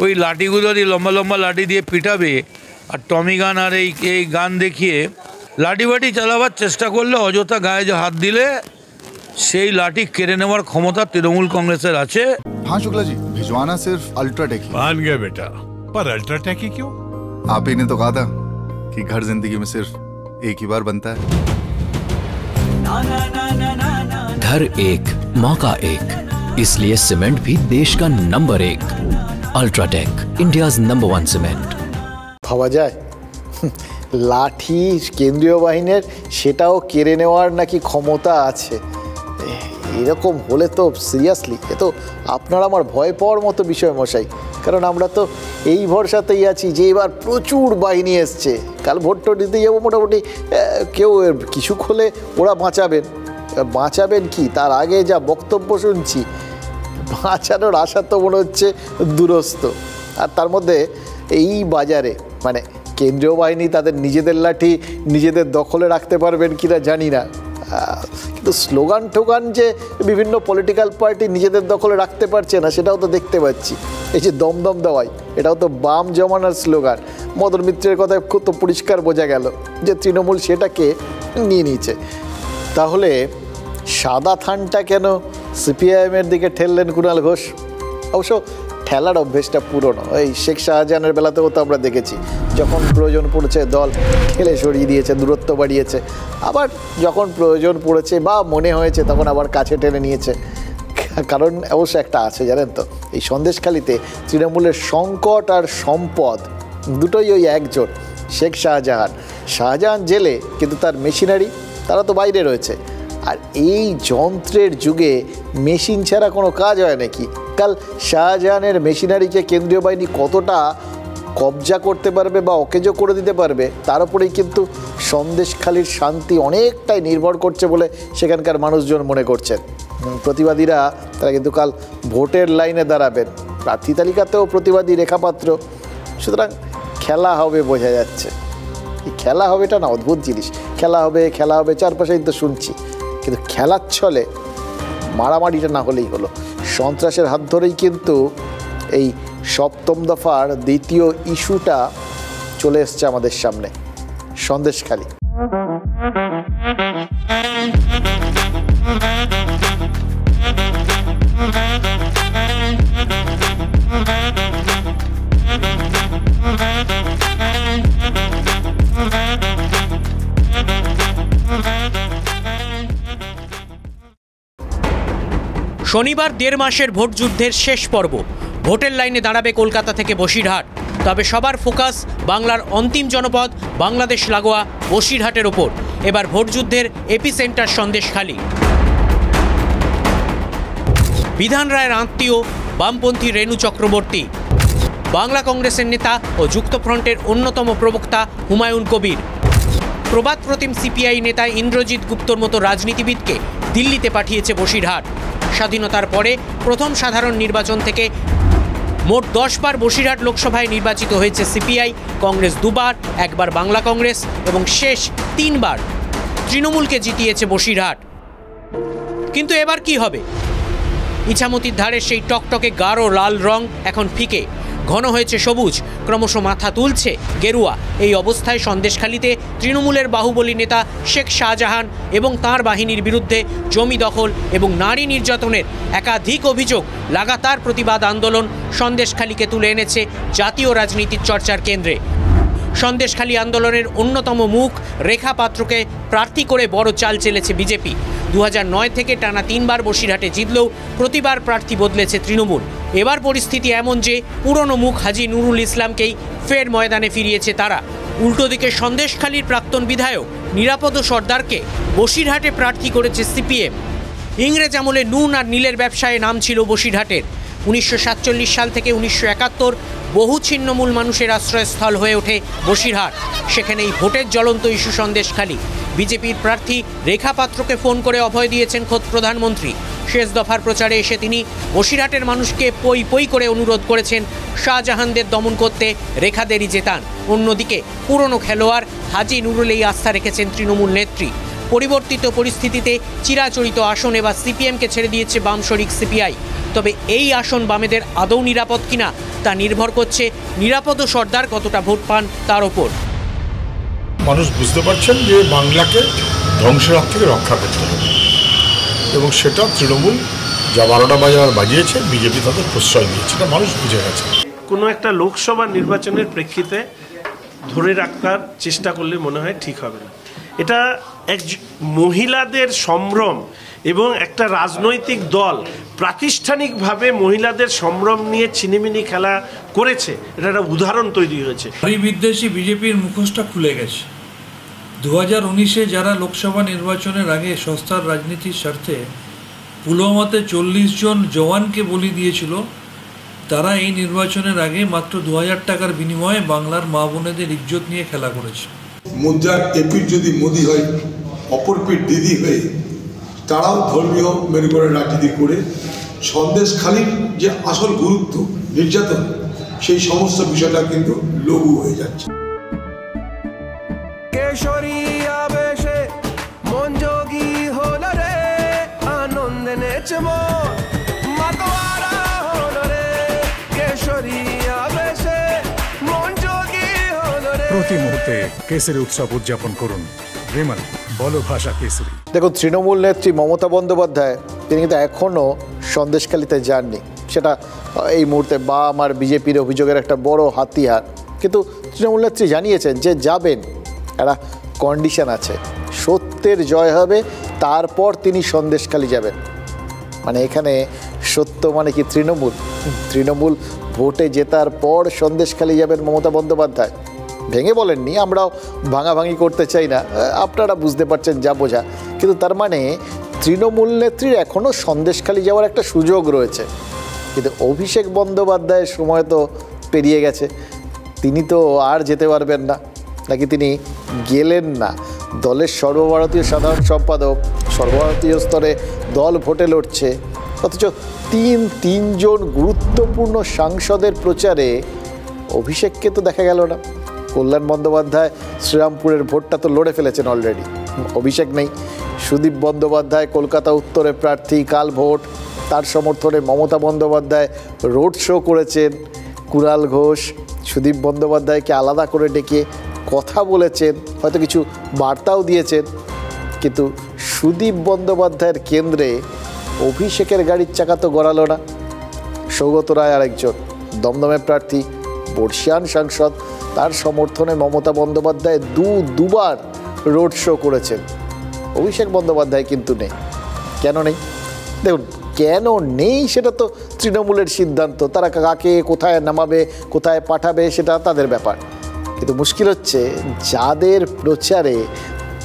ওই লাঠিগুলো দিয়ে লম্বা লম্বা লাঠি দিয়ে পিটাবে আর টমি গান আর এই গান দেখিয়ে লাঠি বাটি চালাবার চেষ্টা করলে, অযথা গায়ে যে হাত দিলে সেই লাঠি কেড়ে নেওয়ার ক্ষমতা তৃণমূল কাंग्रेसের আছে। हाँ शुक्ला जी, भिजवाना सिर्फ अल्ट्राटेक ही। मान गए बेटा, पर अल्ट्राटेक ही क्यों? आप ही ने तो कहा था कि घर जिंदगी में सिर्फ एक ही बार बनता है। घर एक मौका एक, इसलिए सीमेंट भी देश का number 1। UltraTech, India's number 1 cement. ভাবা যায় লাঠি কেন্দ্রীয় বাহিনীর, সেটাও কেড়ে নেওয়ার নাকি ক্ষমতা আছে। এরকম হলে তো সিরিয়াসলি এ তো আপনার আমার ভয় পাওয়ার মতো বিষয় মশাই। কারণ আমরা তো এই ভরসাতেই আছি যে এবার প্রচুর বাহিনী এসছে, কাল ভোট দিতে যাবো, মোটামুটি কেউ কিছু হলে ওরা বাঁচাবেন কি, তার আগে যা বক্তব্য শুনছি, বাঁচানোর আশা তো মনে হচ্ছে দূরস্থ। আর তার মধ্যে এই বাজারে মানে কেন্দ্রীয় বাহিনী তাদের নিজেদের লাঠি নিজেদের দখলে রাখতে পারবেন কিনা জানি না, কিন্তু স্লোগান টোগান যে বিভিন্ন পলিটিক্যাল পার্টি নিজেদের দখলে রাখতে পারছে না সেটাও তো দেখতে পাচ্ছি। এই যে দমদম দাওয়াই, এটাও তো বাম জমানার স্লোগান। মদন মিত্রের কথায় খুব তো পরিষ্কার বোঝা গেল যে তৃণমূল সেটাকে নিয়ে নিয়েছে। তাহলে সাদা থানটা কেন সিপিআইএমের দিকে ঠেললেন কুণাল ঘোষ? অবশ্য ঠেলার অভ্যেসটা পুরনো, এই শেখ শাহজাহানের বেলাতেও তো আমরা দেখেছি, যখন প্রয়োজন পড়েছে দল ঠেলে সরিয়ে দিয়েছে, দূরত্ব বাড়িয়েছে, আবার যখন প্রয়োজন পড়েছে বা মনে হয়েছে তখন আবার কাছে টেনে নিয়েছে। কারণ অবশ্য একটা আছে জানেন তো, এই সন্দেশখালিতে তৃণমূলের সংকট আর সম্পদ দুটোই ওই একজন, শেখ শাহজাহান জেলে, কিন্তু তার মেশিনারি তারা তো বাইরে রয়েছে। আর এই যন্ত্রের যুগে মেশিন ছাড়া কোনো কাজ হয় নাকি? কাল শাহজাহানের মেশিনারিকে কেন্দ্রীয় বাহিনী কতটা কবজা করতে পারবে বা অকেজো করে দিতে পারবে, তার উপরেই কিন্তু সন্দেশখালির শান্তি অনেকটাই নির্ভর করছে বলে সেখানকার মানুষজন মনে করছেন। প্রতিবাদীরা তারা কিন্তু কাল ভোটের লাইনে দাঁড়াবেন, প্রার্থী তালিকাতেও প্রতিবাদী রেখাপাত্র। সুতরাং খেলা হবে বোঝা যাচ্ছে। এই খেলা হবেটা না অদ্ভুত জিনিস, খেলা হবে চারপাশেই তো শুনছি, কিন্তু খেলার ছলে মারামারিটা না হলেই হলো। সন্ত্রাসের হাত ধরেই কিন্তু এই সপ্তম দফার দ্বিতীয় ইস্যুটা চলে এসছে আমাদের সামনে, সন্দেশখালি। শনিবার 1.5 মাসের ভোট যুদ্ধের শেষ পর্ব। ভোটের লাইনে দাঁড়াবে কলকাতা থেকে বসিরহাট। তবে সবার ফোকাস বাংলার অন্তিম জনপদ বাংলাদেশ লাগোয়া বসিরহাটের ওপর। এবার ভোট যুদ্ধের এপিসেন্টার সন্দেশখালি। বিধান রায়ের আত্মীয় বামপন্থী রেণু চক্রবর্তী, বাংলা কংগ্রেসের নেতা ও যুক্তফ্রন্টের অন্যতম প্রবক্তা হুমায়ুন কবির, প্রবাদ প্রতিম সিপিআই নেতা ইন্দ্রজিৎ গুপ্তর মতো রাজনীতিবিদকে দিল্লিতে পাঠিয়েছে বসিরহাট। স্বাধীনতার পরে প্রথম সাধারণ নির্বাচন থেকে মোট 10 বার বসিরহাট লোকসভায় নির্বাচিত হয়েছে সিপিআই, কংগ্রেস 2 বার, 1 বার বাংলা কংগ্রেস এবং শেষ 3 বার তৃণমূলকে জিতিয়েছে বসিরহাট। কিন্তু এবার কি হবে? ইছামতির ধারের সেই টকটকে গাঢ় লাল রং এখন ফিকে, ঘন হয়েছে সবুজ, ক্রমশ মাথা তুলছে গেরুয়া। এই অবস্থায় সন্দেশখালীতে তৃণমূলের বাহুবলী নেতা শেখ শাহজাহান এবং তাঁর বাহিনীর বিরুদ্ধে জমি দখল এবং নারী নির্যাতনের একাধিক অভিযোগ, লাগাতার প্রতিবাদ আন্দোলন সন্দেশখালীকে তুলে এনেছে জাতীয় রাজনীতির চর্চার কেন্দ্রে। সন্দেশখালী আন্দোলনের অন্যতম মুখ রেখা পাত্রকে প্রার্থী করে বড় চাল চেলেছে বিজেপি। 2009 থেকে টানা 3 বার বসিরহাটে জিতলেও প্রতিবার প্রার্থী বদলেছে তৃণমূল। এবার পরিস্থিতি এমন যে পুরনো মুখ হাজী নুরুল ইসলামকেই ফের ময়দানে ফিরিয়েছে তারা। উল্টো দিকে সন্দেশখালীর প্রাক্তন বিধায়ক নিরাপদ সর্দারকে বসিরহাটে প্রার্থী করেছে সিপিএম। ইংরেজ আমলে নুন আর নীলের ব্যবসায় নাম ছিল বসিরহাটের। 1947 সাল থেকে 1971 বহু ছিন্নমূল মানুষের আশ্রয়স্থল হয়ে ওঠে বসিরহাট। সেখানেই ভোটের জ্বলন্ত ইস্যু সন্দেশখালী। বিজেপির প্রার্থী রেখা পাত্রকে ফোন করে অভয় দিয়েছেন খোদ প্রধানমন্ত্রী। শেষ দফার প্রচারে এসে তিনি বসিরহাটের মানুষকে পই পই করে অনুরোধ করেছেন শাহজাহানদের দমন করতে রেখাদেরই জেতান। অন্যদিকে পুরনো খেলোয়াড় হাজী নুরুলেই আস্থা রেখেছেন তৃণমূল নেত্রী। পরিবর্তিত পরিস্থিতিতে চিরাচরিত আসন এবার সিপিএমকে ছেড়ে দিয়েছে বাম শরিক সিপিআই। তবে এই আসন বামেদের আদৌ নিরাপদ কিনা তা নির্ভর করছে নিরাপদ সর্দার কতটা ভোট পান তার ওপর। মানুষ বুঝতে পারছেন যে বাংলাকে ধ্বংসের হাত থেকে রক্ষা করতে হবে, এবং সেটা তৃণমূল যা 12টা বাজার বাজিয়েছে, বিজেপি তাদের প্রশ্রয় দিয়েছে, এটা মানুষ বুঝে গেছে। কোনো একটা লোকসভা নির্বাচনের প্রেক্ষিতে ধরে রাখার চেষ্টা করলে মনে হয় ঠিক হবে না। এটা এক মহিলাদের সম্ভ্রম এবং একটা রাজনৈতিক দল প্রাতিষ্ঠানিকভাবে মহিলাদের সম্ভ্রম নিয়ে ছিনিমিনি খেলা করেছে, এটা একটা উদাহরণ তৈরি হয়েছে। নারী বিদ্বেষী বিজেপির মুখোশটা খুলে গেছে। 2019-এ যারা লোকসভা নির্বাচনের আগে সস্তার রাজনীতির স্বার্থে পুলওয়ামাতে 40 জন জওয়ানকে বলি দিয়েছিল, তারা এই নির্বাচনের আগে মাত্র 2000 টাকার বিনিময়ে বাংলার মা বোনেদের ইজ্জত নিয়ে খেলা করেছে। মুদ্রার এপিঠ যদি মোদি হয়, অপর পিঠ দিদি হয়ে তারাও ধর্মীয় মেরু করে রাজনীতি করে সন্দেশখালীর যে আসল গুরুত্ব নির্যাতন, সেই সমস্ত বিষয়টা কিন্তু লঘু হয়ে যাচ্ছে। প্রতি মুহূর্তে কেসরি উৎসব উদযাপন করুন। বিমল বলো ভাষা কেসরি। দেখুন, তৃণমূল নেত্রী মমতা বন্দ্যোপাধ্যায় তিনি কিন্তু এখনও সন্দেশখালীতে যাননি। সেটা এই মুহূর্তে বাম আর বিজেপির অভিযোগের একটা বড় হাতিয়ার। কিন্তু তৃণমূল নেত্রী জানিয়েছেন যে যাবেন, একটা কন্ডিশন আছে, সত্যের জয় হবে, তারপর তিনি সন্দেশখালী যাবেন। মানে এখানে সত্য মানে কি তৃণমূল ভোটে জেতার পর সন্দেশখালী যাবেন মমতা বন্দ্যোপাধ্যায়। ভেঙে বলেননি, আমরাও ভাঙাভাঙি করতে চাই না, আপনারা বুঝতে পারছেন যা বোঝা। কিন্তু তার মানে তৃণমূল নেত্রীর এখনও সন্দেশখালী যাওয়ার একটা সুযোগ রয়েছে। কিন্তু অভিষেক বন্দ্যোপাধ্যায়ের সময় তো পেরিয়ে গেছে, তিনি তো আর যেতে পারবেন না, নাকি তিনি গেলেন না। দলের সর্বভারতীয় সাধারণ সম্পাদক, সর্বভারতীয় স্তরে দল ভোটে লড়ছে, অথচ তিনজন গুরুত্বপূর্ণ সাংসদের প্রচারে অভিষেককে তো দেখা গেল না। কল্যাণ বন্দ্যোপাধ্যায় শ্রীরামপুরের ভোটটা তো লড়ে ফেলেছেন অলরেডি, অভিষেক নেই। সুদীপ বন্দ্যোপাধ্যায় কলকাতা উত্তরে প্রার্থী, কাল ভোট, তার সমর্থনে মমতা বন্দ্যোপাধ্যায় রোড শো করেছেন। কুণাল ঘোষ সুদীপ বন্দ্যোপাধ্যায়কে আলাদা করে ডেকে কথা বলেছেন, হয়তো কিছু বার্তাও দিয়েছেন। কিন্তু সুদীপ বন্দ্যোপাধ্যায়ের কেন্দ্রে অভিষেকের গাড়ির চাকা তো গড়ালো না। সৌগত রায় আরেকজন দমদমে প্রার্থী, বর্ষিয়ান সাংসদ, তার সমর্থনে মমতা বন্দ্যোপাধ্যায় দুবার রোড শো করেছেন। অভিষেক বন্দ্যোপাধ্যায় কিন্তু নেই। কেন নেই? দেখুন, কেন নেই সেটা তো তৃণমূলের সিদ্ধান্ত, তারা কাকে কোথায় নামাবে, কোথায় পাঠাবে, সেটা তাদের ব্যাপার। কিন্তু মুশকিল হচ্ছে যাদের প্রচারে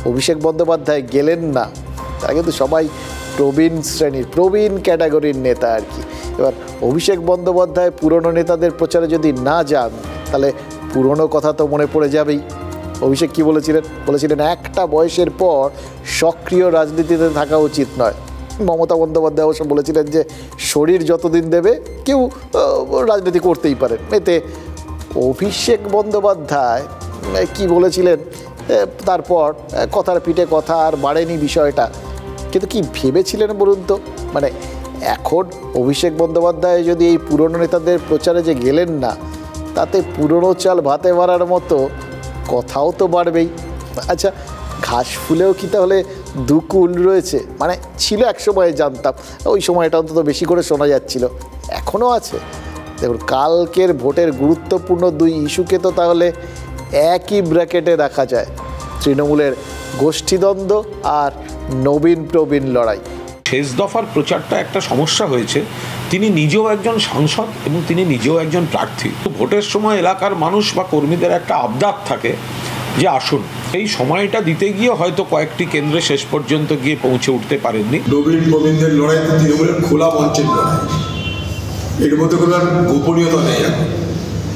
অভিষেক বন্দ্যোপাধ্যায় গেলেন না, তারা কিন্তু সবাই প্রবীণ ক্যাটাগরির নেতা আর কি। এবার অভিষেক বন্দ্যোপাধ্যায় পুরনো নেতাদের প্রচারে যদি না যান, তাহলে পুরনো কথা তো মনে পড়ে যাবেই। অভিষেক কি বলেছিলেন একটা বয়সের পর সক্রিয় রাজনীতিতে থাকা উচিত নয়। মমতা বন্দ্যোপাধ্যায় অবশ্য বলেছিলেন যে শরীর যতদিন দেবে কেউ রাজনীতি করতেই পারেন। এতে অভিষেক বন্দ্যোপাধ্যায় কি বলেছিলেন তারপর কথার পিঠে কথা আর বাড়েনি বিষয়টা। কিন্তু কি ভেবেছিলেন বলুন তো? মানে এখন অভিষেক বন্দ্যোপাধ্যায় যদি এই পুরনো নেতাদের প্রচারে যে গেলেন না, তাতে পুরনো চাল ভাতে মারার মতো কথাও তো বাড়বেই। আচ্ছা, ঘাস ফুলেও কি তাহলে দুকুল রয়েছে? মানে ছিল এক সময়, জানতাম, ওই সময়টা অন্তত বেশি করে শোনা যাচ্ছিল, এখনও আছে। দেখুন, কালকের ভোটের গুরুত্বপূর্ণ দুই ইস্যুকে তো তাহলে একই ব্র্যাকেটে রাখা যায়, তৃণমূলের গোষ্ঠীদ্বন্দ্ব আর নবীন প্রবীণ লড়াই। শেষ দফার প্রচারটা একটা সমস্যা হয়েছে। তিনি নিজেও একজন সাংসদ এবং তিনি নিজেও একজন প্রার্থী। ভোটের সময় এলাকার মানুষ বা কর্মীদের একটা আবদার থাকে যে আসুন, এই সময়টা দিতে গিয়ে হয়তো কয়েকটি কেন্দ্রে শেষ পর্যন্ত গিয়ে পৌঁছে উঠতে পারেননি। নবীন প্রবীণদের লড়াইতে তৃণমূলের খোলা মঞ্চের লড়াই, এর মধ্যে কোনো গোপনীয়তা নেই। এখন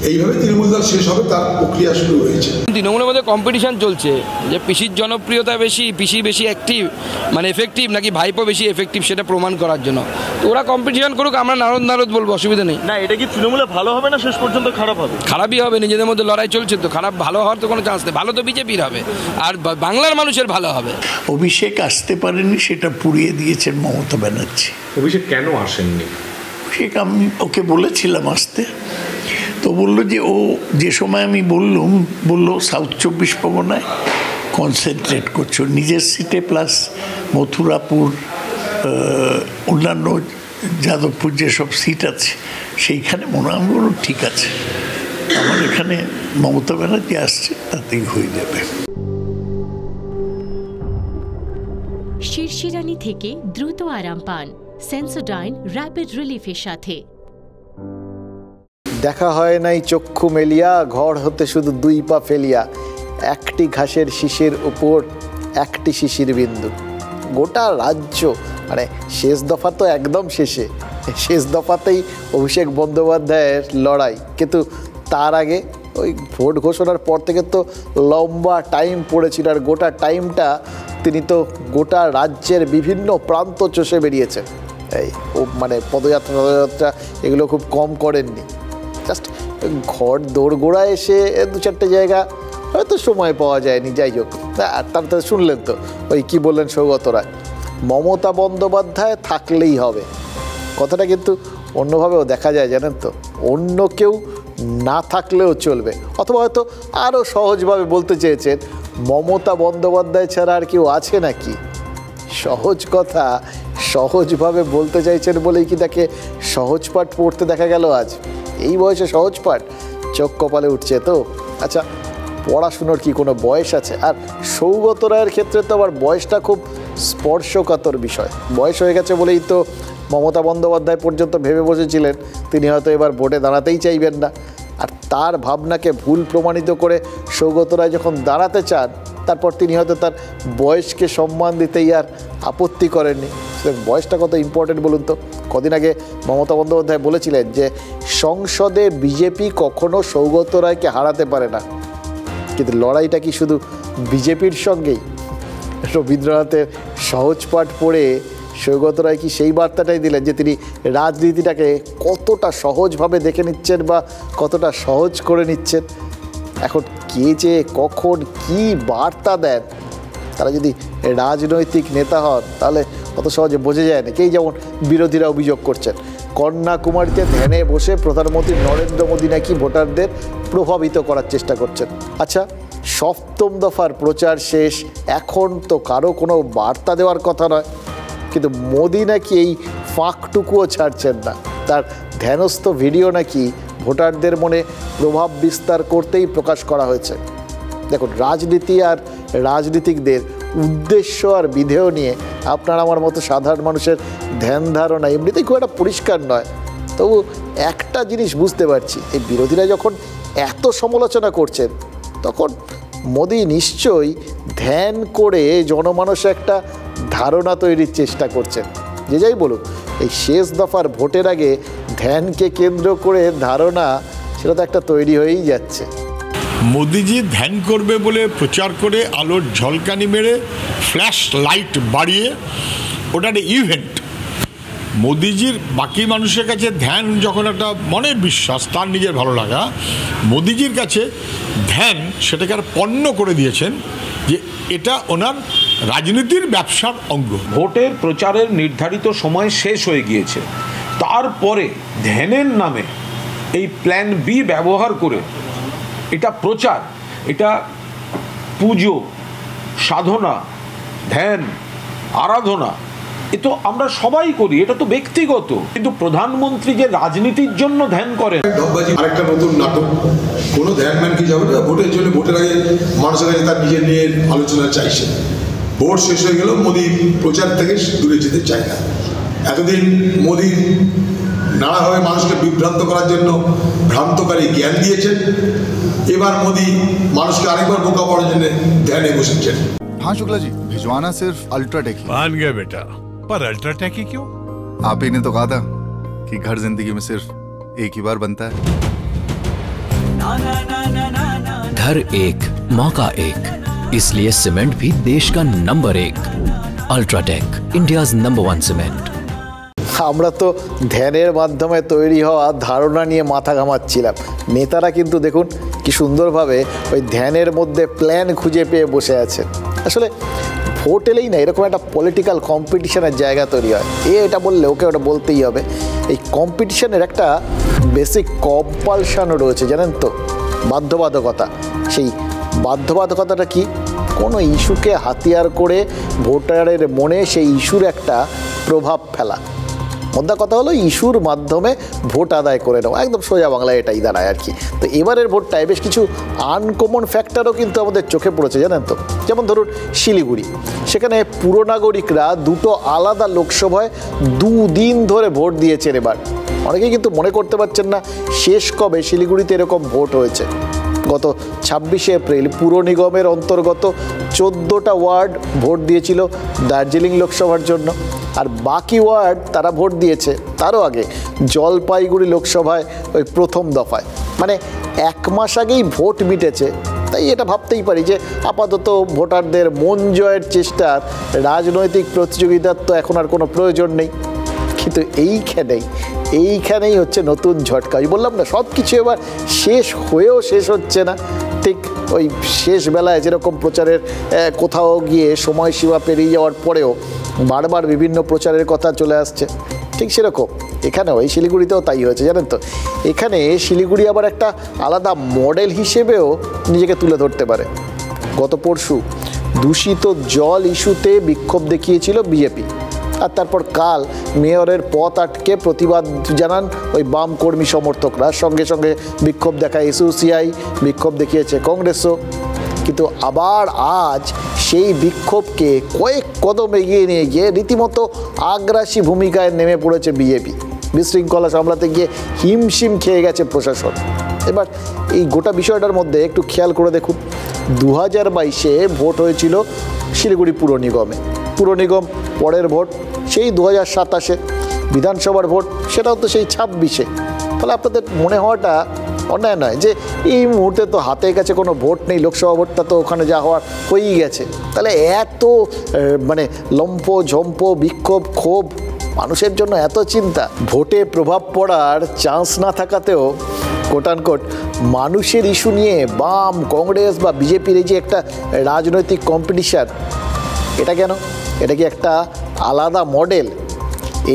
এইভাবে তৃণমূল দল শেষ হবে, তার প্রক্রিয়া শুরু হয়েছে। তৃণমূলের মধ্যে কম্পিটিশন চলছে যে পিসির জনপ্রিয়তা বেশি, পিসি বেশি অ্যাক্টিভ মানে এফেক্টিভ, নাকি ভাইপো বেশি এফেক্টিভ, সেটা প্রমাণ করার জন্য তো ওরা কম্পিটিশন করুক, আমরা নারদ বলবো, অসুবিধা নেই। না, এটা কি তৃণমূলে ভালো হবে না শেষ পর্যন্ত খারাপ হবে? খারাপই হবে, নিজেদের মধ্যে লড়াই চলছে তো, খারাপ ভালো হওয়ার তো কোনো চান্স নেই। ভালো তো বিজেপির হবে আর বাংলার মানুষের ভালো হবে। অভিষেক আসতে পারেনি, সেটা পুড়িয়ে দিয়েছেন মমতা ব্যানার্জি। অভিষেক কেন আসেননি? অভিষেক আমি ওকে বলেছিলাম আসতে, তো বললো যে ও যে সময় আমি বললো সাউথ 24 পরগনায় কনসেন্ট্রেট করছো নিজের সিটে, প্লাস মথুরাপুর, অন্যান্য যাদবপুর যেসব সিট আছে সেইখানে মনে হয় বললো ঠিক আছে, আমার এখানে মমতা ব্যানার্জি আসছে, তাতেই হয়ে যাবে। শিরশিরানি থেকে দ্রুত আরাম পান সেন্সোডাইন র্যাপিড রিলিফের সাথে। দেখা হয় নাই চক্ষু মেলিয়া, ঘর হতে শুধু দুই পা ফেলিয়া, একটি ঘাসের শিশির উপর একটি শিশির বিন্দু। গোটা রাজ্য, মানে শেষ দফা তো একদম শেষে, শেষ দফাতেই অভিষেক বন্দ্যোপাধ্যায়ের লড়াই। কিন্তু তার আগে ওই ভোট ঘোষণার পর থেকে তো লম্বা টাইম পড়েছিল, আর গোটা টাইমটা তিনি গোটা রাজ্যের বিভিন্ন প্রান্ত চষে বেরিয়েছেন। এই মানে পদযাত্রা এগুলো খুব কম করেননি। জাস্ট ঘর দোরগোড়ায় এসে দু চারটে জায়গা হয়তো সময় পাওয়া যায়নি, যাই হোক। আর তারপরে শুনলেন তো ওই কী বললেন সৌগত রায়, মমতা বন্দ্যোপাধ্যায় থাকলেই হবে। কথাটা কিন্তু অন্যভাবেও দেখা যায়, জানেন তো, অন্য কেউ না থাকলেও চলবে। অথবা হয়তো আরও সহজভাবে বলতে চেয়েছেন, মমতা বন্দ্যোপাধ্যায় ছাড়া আর কেউ আছে নাকি? সহজ কথা সহজভাবে বলতে চাইছেন বলেই কি তাকে সহজ পাঠ পড়তে দেখা গেল আজ? এই বয়সে সহজ পাঠ চোখ কপালে উঠছে তো। আচ্ছা, পড়াশুনোর কি কোনো বয়স আছে? আর সৌগত রায়ের ক্ষেত্রে তো আবার বয়সটা খুব স্পর্শকাতর বিষয়। বয়স হয়ে গেছে বলেই তো মমতা বন্দ্যোপাধ্যায় পর্যন্ত ভেবে বসেছিলেন তিনি হয়তো এবার ভোটে দাঁড়াতেই চাইবেন না। আর তার ভাবনাকে ভুল প্রমাণিত করে সৌগত রায় যখন দাঁড়াতে চান, তারপর তিনি হয়তো তার বয়সকে সম্মান দিতেই আর আপত্তি করেননি। বয়সটা কত ইম্পর্টেন্ট বলুন তো। কদিন আগে মমতা বন্দ্যোপাধ্যায় বলেছিলেন যে সংসদে বিজেপি কখনো সৌগত রায়কে হারাতে পারে না। কিন্তু লড়াইটা কি শুধু বিজেপির সঙ্গেই? রবীন্দ্রনাথের সহজ পাঠ পড়ে সৌগত রায় কি সেই বার্তাটাই দিলেন যে তিনি রাজনীতিটাকে কতটা সহজভাবে দেখে নিচ্ছেন বা কতটা সহজ করে নিচ্ছেন? এখন কে যে কখন কি বার্তা দেন, তারা যদি রাজনৈতিক নেতা হন তাহলে অত সহজে বোঝা যায় না। কেই যেমন বিরোধীরা অভিযোগ করছেন, কন্যাকুমারীতে ধ্যানে বসে প্রধানমন্ত্রী নরেন্দ্র মোদী নাকি ভোটারদের প্রভাবিত করার চেষ্টা করছেন। আচ্ছা, সপ্তম দফার প্রচার শেষ, এখন তো কারো কোনো বার্তা দেওয়ার কথা নয়, কিন্তু মোদী নাকি এই ফাঁকটুকুও ছাড়ছেন না। তার ধ্যানস্থ ভিডিও নাকি ভোটারদের মনে প্রভাব বিস্তার করতেই প্রকাশ করা হয়েছে। দেখুন, রাজনীতি আর রাজনীতিকদের উদ্দেশ্য আর বিধেয় নিয়ে আপনার আমার মতো সাধারণ মানুষের ধ্যান ধারণা এমনিতেই খুব একটা পরিষ্কার নয়। তবু একটা জিনিস বুঝতে পারছি, এই বিরোধীরা যখন এত সমালোচনা করছেন, তখন মোদী নিশ্চয়ই ধ্যান করে জনমানসে একটা ধারণা তৈরির চেষ্টা করছেন। যে যাই বলুক, এই শেষ দফার ভোটের আগে ধ্যানকে কেন্দ্র করে ধারণা, সেটা তো একটা তৈরি হয়েই যাচ্ছে। মোদিজি ধ্যান করবে বলে প্রচার করে আলোর ঝলকানি মেরে ফ্ল্যাশ লাইট বাড়িয়ে ওটা একটা ইভেন্ট মোদিজির বাকি মানুষের কাছে ধ্যান যখন একটা মনের বিশ্বাস, তার নিজের ভালো লাগা, মোদিজির কাছে ধ্যান সেটাকে আর পণ্য করে দিয়েছেন যে এটা ওনার রাজনীতির ব্যবসার অঙ্গ। ভোটের প্রচারের নির্ধারিত সময় শেষ হয়ে গিয়েছে, তারপরে ধ্যানের নামে এই প্ল্যান বি ব্যবহার করে এটা প্রচার, এটা পুজো, সাধনা, ধ্যান, আরাধনা, এ তো আমরা সবাই করি, এটা তো ব্যক্তিগত। কিন্তু প্রধানমন্ত্রী যে রাজনীতির জন্য ধ্যান করেন, আরেকটা নতুন নাটক। কোনো ধ্যানম্যান কি যাবে না ভোটের জন্য, ভোটের আগে মানুষের কাছে তার নিজের নিয়ে আলোচনা চাইছে। ভোট শেষ হয়ে গেল, মোদি প্রচার থেকে দূরে যেতে চায় না। এতদিন মোদি নানাভাবে মানুষকে বিভ্রান্ত করার জন্য ভ্রান্তকারী জ্ঞান দিয়েছেন, এবার মোদি মানুষকে আরেকবার বোকা পড়ার জন্য ধ্যানে বসেছেন। हाँ शुक्ला जी, भिजवाना सिर्फ अल्ट्राटेक ही। मान गया बेटा, पर अल्ट्राटेक ही क्यों? आप ही ने तो कहा था कि घर जिंदगी में सिर्फ एक ही बार बनता है। घर एक मौका एक, इसलिए सीमेंट भी देश का number 1 UltraTech, India's number 1 cement. আমরা তো ধ্যানের মাধ্যমে তৈরি হওয়া ধারণা নিয়ে মাথা ঘামাচ্ছিলাম, নেতারা কিন্তু দেখুন কি সুন্দরভাবে ওই ধ্যানের মধ্যে প্ল্যান খুঁজে পেয়ে বসে আছে। আসলে ভোট এলেই না এরকম একটা পলিটিক্যাল কম্পিটিশনের জায়গা তৈরি হয়, এটা বললে ওকে ওটা বলতেই হবে। এই কম্পিটিশনের একটা বেসিক কম্পালশনও রয়েছে জানেন তো, বাধ্যবাধকতা। সেই বাধ্যবাধকতাটা কি? কোনো ইস্যুকে হাতিয়ার করে ভোটারের মনে সেই ইস্যুর একটা প্রভাব ফেলা। মোদ্দা কথা হলো ইস্যুর মাধ্যমে ভোট আদায় করে নেওয়া, একদম সোজা বাংলায় এটাই দাঁড়ায় আর কি। তো এবারের ভোটটায় বেশ কিছু আনকমন ফ্যাক্টরও কিন্তু আমাদের চোখে পড়েছে জানেন তো। যেমন ধরুন শিলিগুড়ি, সেখানে পুরো নাগরিকরা দুটো আলাদা লোকসভায় 2 দিন ধরে ভোট দিয়েছেন। এবার অনেকেই কিন্তু মনে করতে পারছেন না শেষ কবে শিলিগুড়িতে এরকম ভোট হয়েছে। গত 26শে এপ্রিল পুর নিগমের অন্তর্গত 14টা ওয়ার্ড ভোট দিয়েছিল দার্জিলিং লোকসভার জন্য, আর বাকি ওয়ার্ড তারা ভোট দিয়েছে তারও আগে জলপাইগুড়ি লোকসভায় ওই প্রথম দফায়। মানে 1 মাস আগেই ভোট মিটেছে। তাই এটা ভাবতেই পারি যে আপাতত ভোটারদের মন জয়ের চেষ্টার রাজনৈতিক প্রতিযোগিতার তো এখন আর কোনো প্রয়োজন নেই। কিন্তু এইখানেই হচ্ছে নতুন ঝটকা। আমি বললাম না সব কিছু এবার শেষ হয়েও শেষ হচ্ছে না। ঠিক ওই শেষ বেলায় যেরকম প্রচারের কোথাও গিয়ে সময়সীমা পেরিয়ে যাওয়ার পরেও বারবার বিভিন্ন প্রচারের কথা চলে আসছে, ঠিক সেরকম এখানেও এই শিলিগুড়িতেও তাই হয়েছে জানেন তো। এখানে শিলিগুড়ি আবার একটা আলাদা মডেল হিসেবেও নিজেকে তুলে ধরতে পারে। গত পরশু দূষিত জল ইস্যুতে বিক্ষোভ দেখিয়েছিল বিজেপি, আর তারপর কাল মেয়রের পথ আটকে প্রতিবাদ জানান ওই বাম কর্মী সমর্থকরা। সঙ্গে সঙ্গে বিক্ষোভ দেখায় এসইউসিআই, বিক্ষোভ দেখিয়েছে কংগ্রেসও। কিন্তু আবার আজ সেই বিক্ষোভকে কয়েক কদম এগিয়ে নিয়ে গিয়ে রীতিমতো আগ্রাসী ভূমিকায় নেমে পড়েছে বিজেপি। বিশৃঙ্খলা সামলাতে গিয়ে হিমশিম খেয়ে গেছে প্রশাসন। এবার এই গোটা বিষয়টার মধ্যে একটু খেয়াল করে দেখুন, 2022-এ ভোট হয়েছিল শিলিগুড়ি পুর নিগমে। পুর নিগম পরের ভোট সেই 2027-এ, বিধানসভার ভোট সেটাও তো সেই 26-এ। তাহলে আপনাদের মনে হওয়াটা অন্যায় নয় যে এই মুহূর্তে তো হাতের কাছে কোনো ভোট নেই, লোকসভা ভোটটা তো ওখানে যা হওয়ার হয়েই গেছে। তাহলে এত মানে লম্ফ ঝম্প বিক্ষোভ ক্ষোভ, মানুষের জন্য এত চিন্তা, ভোটে প্রভাব পড়ার চান্স না থাকাতেও কোটানকোট মানুষের ইস্যু নিয়ে বাম কংগ্রেস বা বিজেপির এই যে একটা রাজনৈতিক কম্পিটিশান, এটা কেন? এটা কি একটা আলাদা মডেল?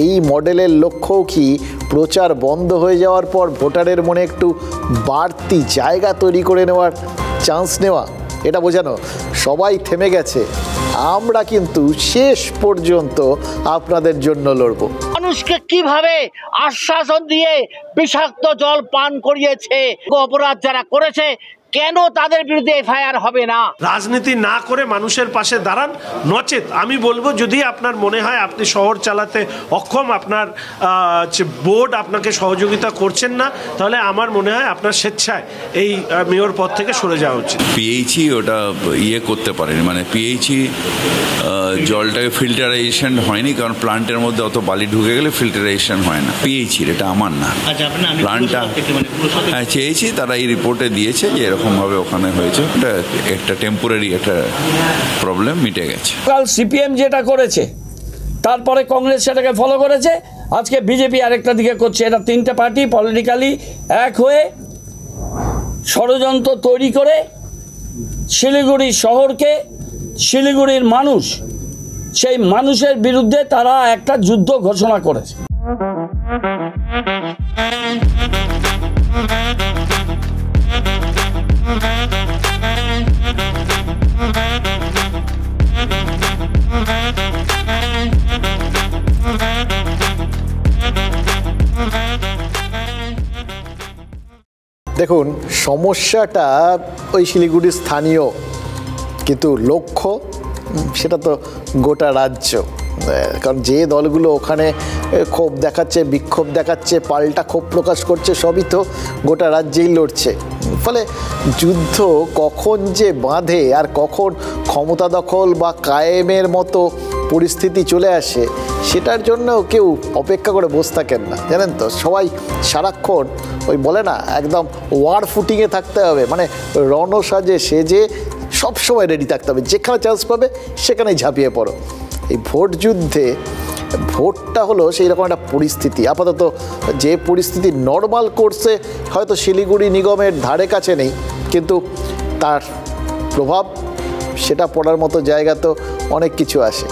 এই মডেলের লক্ষ্যও কি প্রচার বন্ধ হয়ে যাওয়ার পর ভোটারের মনে একটু বাড়তি জায়গা তৈরি করে নেওয়ার চান্স নেওয়া? এটা বোঝানো সবাই থেমে গেছে, আমরা কিন্তু শেষ পর্যন্ত আপনাদের জন্য লড়ব। মানুষকে কিভাবে আশ্বাসন দিয়ে বিষাক্ত জল পান করিয়েছে, অপরাধ যারা করেছে কেন তাদের বিরুদ্ধে এফআইআর হবে না? রাজনীতি না করে মানুষের পাশে দাঁড়ান, নচেত আমি বলবো যদি আপনার মনে হয় আপনি শহর চালাতে অক্ষম, আপনার বোর্ড আপনাকে সহযোগিতা করছেন না, তাহলে আমার মনে হয় আপনার স্বেচ্ছায় এই মেয়র পদ থেকে সরে যাওয়া উচিত। পিএইচই ওটা করতে পারেনি, মানে পিএইচই জলটাকে ফিল্টারাইজেশন হয়নি, কারণ প্লান্টের মধ্যে অত বালি ঢুকে গেলে ফিল্টারাইজেশন হয় না। পিএইচির এটা আমার না, প্লান্টটা হ্যাঁ চেয়েছি, তারা এই রিপোর্টে দিয়েছে যে এরকমভাবে ওখানে হয়েছে, একটা টেম্পোরারি একটা প্রবলেম মিটে গেছে। কাল সিপিএম যেটা করেছে তারপরে কংগ্রেস সেটাকে ফলো করেছে, আজকে বিজেপি আরেকটা দিকে করছে। এটা তিনটে পার্টি পলিটিক্যালি এক হয়ে ষড়যন্ত্র তৈরি করে শিলিগুড়ি শহরকে, শিলিগুড়ির মানুষ, সেই মানুষের বিরুদ্ধে তারা একটা যুদ্ধ ঘোষণা করেছে। দেখুন, সমস্যাটা ওই শিলিগুড়ির স্থানীয়, কিন্তু লক্ষ্য সেটা তো গোটা রাজ্য। কারণ যে দলগুলো ওখানে ক্ষোভ দেখাচ্ছে, বিক্ষোভ দেখাচ্ছে, পাল্টা ক্ষোভ প্রকাশ করছে, সবই তো গোটা রাজ্যেই লড়ছে। ফলে যুদ্ধ কখন যে বাঁধে আর কখন ক্ষমতা দখল বা কায়েমের মতো পরিস্থিতি চলে আসে, সেটার জন্য কেউ অপেক্ষা করে বসে থাকেন না, জানেন তো। সবাই সারাক্ষণ ওই বলে না, একদম ওয়ার ফুটিংয়ে থাকতে হবে, মানে রণসাজে সেজে সবসময় রেডি থাকতে হবে, যেখানে চান্স পাবে সেখানেই ঝাঁপিয়ে পড়ো। এই ভোট যুদ্ধে ভোটটা হলো সেই রকম একটা পরিস্থিতি। আপাতত যে পরিস্থিতি নর্মাল কোর্সে হয়তো শিলিগুড়ি নিগমের ধারে কাছে নেই, কিন্তু তার প্রভাব সেটা পড়ার মতো জায়গা তো অনেক কিছু আসে।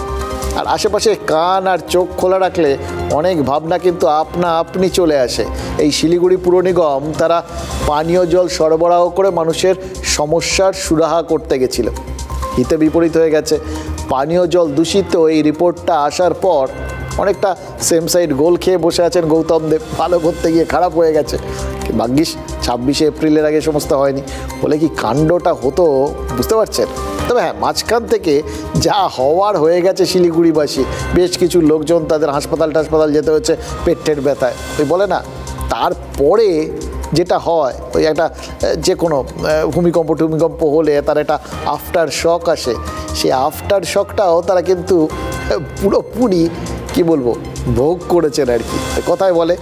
আর আশেপাশে কান আর চোখ খোলা রাখলে অনেক ভাবনা কিন্তু আপনি চলে আসে। এই শিলিগুড়ি পুর নিগম তারা পানীয় জল সরবরাহ করে মানুষের সমস্যার সুরাহা করতে গেছিল, হিতে বিপরীত হয়ে গেছে। পানীয় জল দূষিত এই রিপোর্টটা আসার পর অনেকটা সেম সাইড গোল খেয়ে বসে আছেন গৌতম দেব। ভালো করতে গিয়ে খারাপ হয়ে গেছে। ভাগ্যিস 26শে এপ্রিলের আগে সমস্ত হয়নি, বলে কি কাণ্ডটা হতো বুঝতে পারছেন। তবে হ্যাঁ, মাঝখান থেকে যা হওয়ার হয়ে গেছে শিলিগুড়িবাসী, বেশ কিছু লোকজন তাদের হাসপাতাল যেতে হচ্ছে পেটের ব্যথায়। ওই বলে না, তারপরে যেটা হয়, ওই একটা যে কোনো ভূমিকম্প হলে তার একটা আফটার শক আসে, সেই আফটার শকটাও তারা কিন্তু পুরোপুরি কি বলবো ভোগ করেছেন আর কি। কথায় বলে,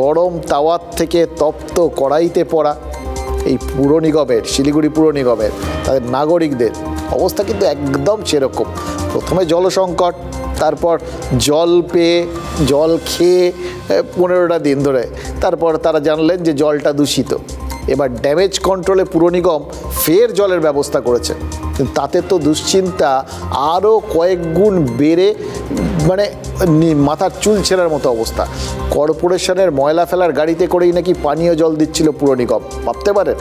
গরম তাওয়ার থেকে তপ্ত কড়াইতে পড়া এই পুর নিগমের, শিলিগুড়ি পুর নিগমের তাদের নাগরিকদের অবস্থা কিন্তু একদম সেরকম। প্রথমে জলসংকট, তারপর জল পেয়ে জল খেয়ে 15টা দিন ধরে, তারপর তারা জানলেন যে জলটা দূষিত। এবার ড্যামেজ কন্ট্রোলে পুর নিগম ফের জলের ব্যবস্থা করেছে, কিন্তু তাতে তো দুশ্চিন্তা আরও কয়েক গুণ বেড়ে মানে মাথার চুল ছেঁড়ার মতো অবস্থা। কর্পোরেশনের ময়লা ফেলার গাড়িতে করেই নাকি পানীয় জল দিচ্ছিল পুর নিগম, ভাবতে পারেন।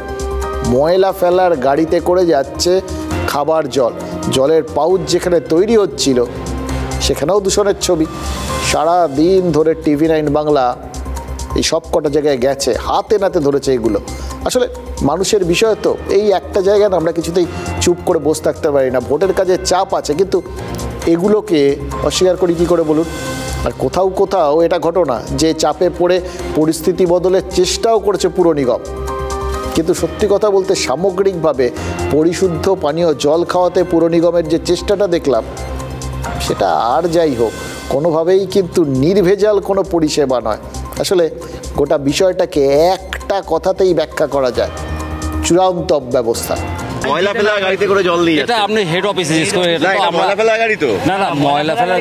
ময়লা ফেলার গাড়িতে করে যাচ্ছে খাবার জল, জলের পাউচ যেখানে তৈরি হচ্ছিল সেখানেও দূষণের ছবি। সারা দিন ধরে TV9 বাংলা এই সব কটা জায়গায় গেছে, হাতে নাতে ধরেছে এগুলো। আসলে মানুষের বিষয় তো, এই একটা জায়গায় আমরা কিছুতেই চুপ করে বসে থাকতে পারি না। ভোটের কাজে চাপ আছে, কিন্তু এগুলোকে অস্বীকার করি কী করে বলুন। আর কোথাও কোথাও এটা ঘটনা যে চাপে পড়ে পরিস্থিতি বদলের চেষ্টাও করেছে পুর নিগম, কিন্তু সত্যি কথা বলতে সামগ্রিকভাবে পরিশুদ্ধ পানীয় জল খাওয়াতে পুর নিগমের যে চেষ্টাটা দেখলাম, সেটা আর যাই হোক কোনোভাবেই কিন্তু নির্ভেজাল কোনো পরিষেবা নয়। আসলে গোটা বিষয়টাকে একটা কথাতেই ব্যাখ্যা করা যায়, চূড়ান্ত ব্যবস্থা। ময়লা ফেলার গাড়িতে করে জল দিয়ে এটা আপনি হেড অফিসে জিজ্ঞেস করে, এটা তো ময়লা ফেলার গাড়ি তো না ময়লা ফেলার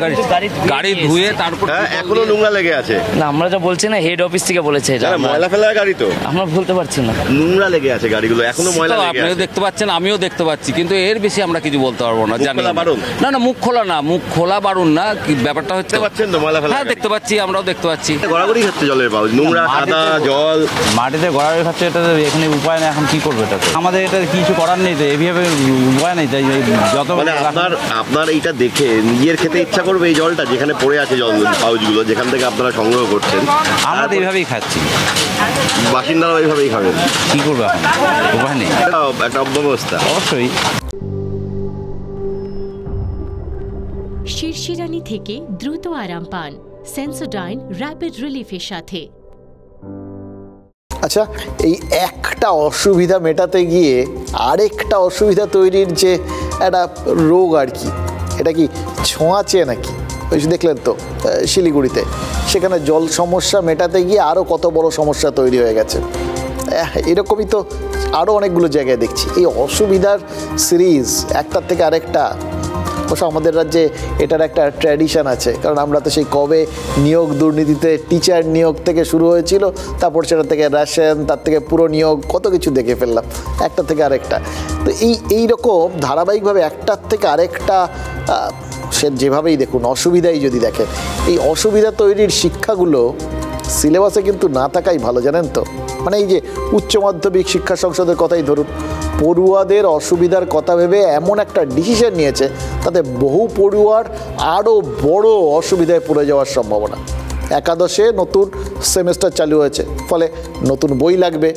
গাড়ি ধুয়ে তারপর এখনো নোংরা লেগে আছে। না আমরা যা বলছি না, হেড অফিস থেকে বলেছে এটা ময়লা ফেলার গাড়ি তো আমরা বলতে পারছি না, নোংরা লেগে আছে গাড়িগুলো, এখনো ময়লা লেগে আছে। আপনিও দেখতে পাচ্ছেন, আমিও দেখতে পাচ্ছি, কিন্তু এর বেশি আমরা কিছু বলতে পারবো না। জানি না মুখ খোলা বারণ না, ব্যাপারটা হচ্ছে পাচ্ছেন তো ময়লা ফেলা। হ্যাঁ দেখতে পাচ্ছি, আমরাও দেখতে পাচ্ছি। গড়াগড়ি খাচ্ছে জলের পাউচ, নোংরা সাদা জল মাটিতে গড়াগড়ি খাচ্ছে। এটা এখানে উপায় নেই, এখন কি করবে এটা? আমাদের এটা কিছু করার নেই, তো এইভাবে উপায় নেই। যত মানে আপনার এইটা দেখে নিজের খেতে ইচ্ছা করবে এই জলটা যেখানে পড়ে আছে জল পাউচগুলো যেখান থেকে আপনারা সংগ্রহ করছেন। আমরা এইভাবেই খাচ্ছি, বাসিন্দারাও এইভাবেই খাবেন। কি করবে এখন, উপায় নেই, একটা অব্যবস্থা। অবশ্যই। শিরশিরানি থেকে দ্রুত আরাম পান সেন্সোডাইন র্যাপিড রিলিফের সাথে। আচ্ছা, এই একটা অসুবিধা মেটাতে গিয়ে আরেকটা অসুবিধা তৈরির যে একটা রোগ আর কি, এটা কি ছোঁয়াচে নাকি? ওই দেখলেন তো শিলিগুড়িতে, সেখানে জল সমস্যা মেটাতে গিয়ে আরও কত বড় সমস্যা তৈরি হয়ে গেছে। এরকমই তো আরও অনেকগুলো জায়গায় দেখছি। এই অসুবিধার সিরিজ একটার থেকে আরেকটা অবশ্য আমাদের রাজ্যে এটার একটা ট্র্যাডিশন আছে, কারণ আমরা তো সেই কবে নিয়োগ দুর্নীতিতে টিচার নিয়োগ থেকে শুরু হয়েছিল, তারপর সেটা থেকে রেশন, তার থেকে পুরো নিয়োগ, কত কিছু দেখে ফেললাম একটা থেকে আরেকটা। তো এই রকম ধারাবাহিকভাবে একটার থেকে আরেকটা সে যেভাবেই দেখুন অসুবিধাই যদি দেখেন, এই অসুবিধা তৈরির শিক্ষাগুলো সিলেবাসে কিন্তু না থাকাই ভালো, জানেন তো। মানে এই যে উচ্চ মাধ্যমিক শিক্ষা সংসদের কথাই ধরুন, পড়ুয়াদের অসুবিধার কথা ভেবে এমন একটা ডিসিশন নিয়েছে তাতে বহু পড়ুয়ার আরও বড় অসুবিধায় পড়ে যাওয়ার সম্ভাবনা। একাদশে নতুন সেমেস্টার চালু হয়েছে, ফলে নতুন বই লাগবে।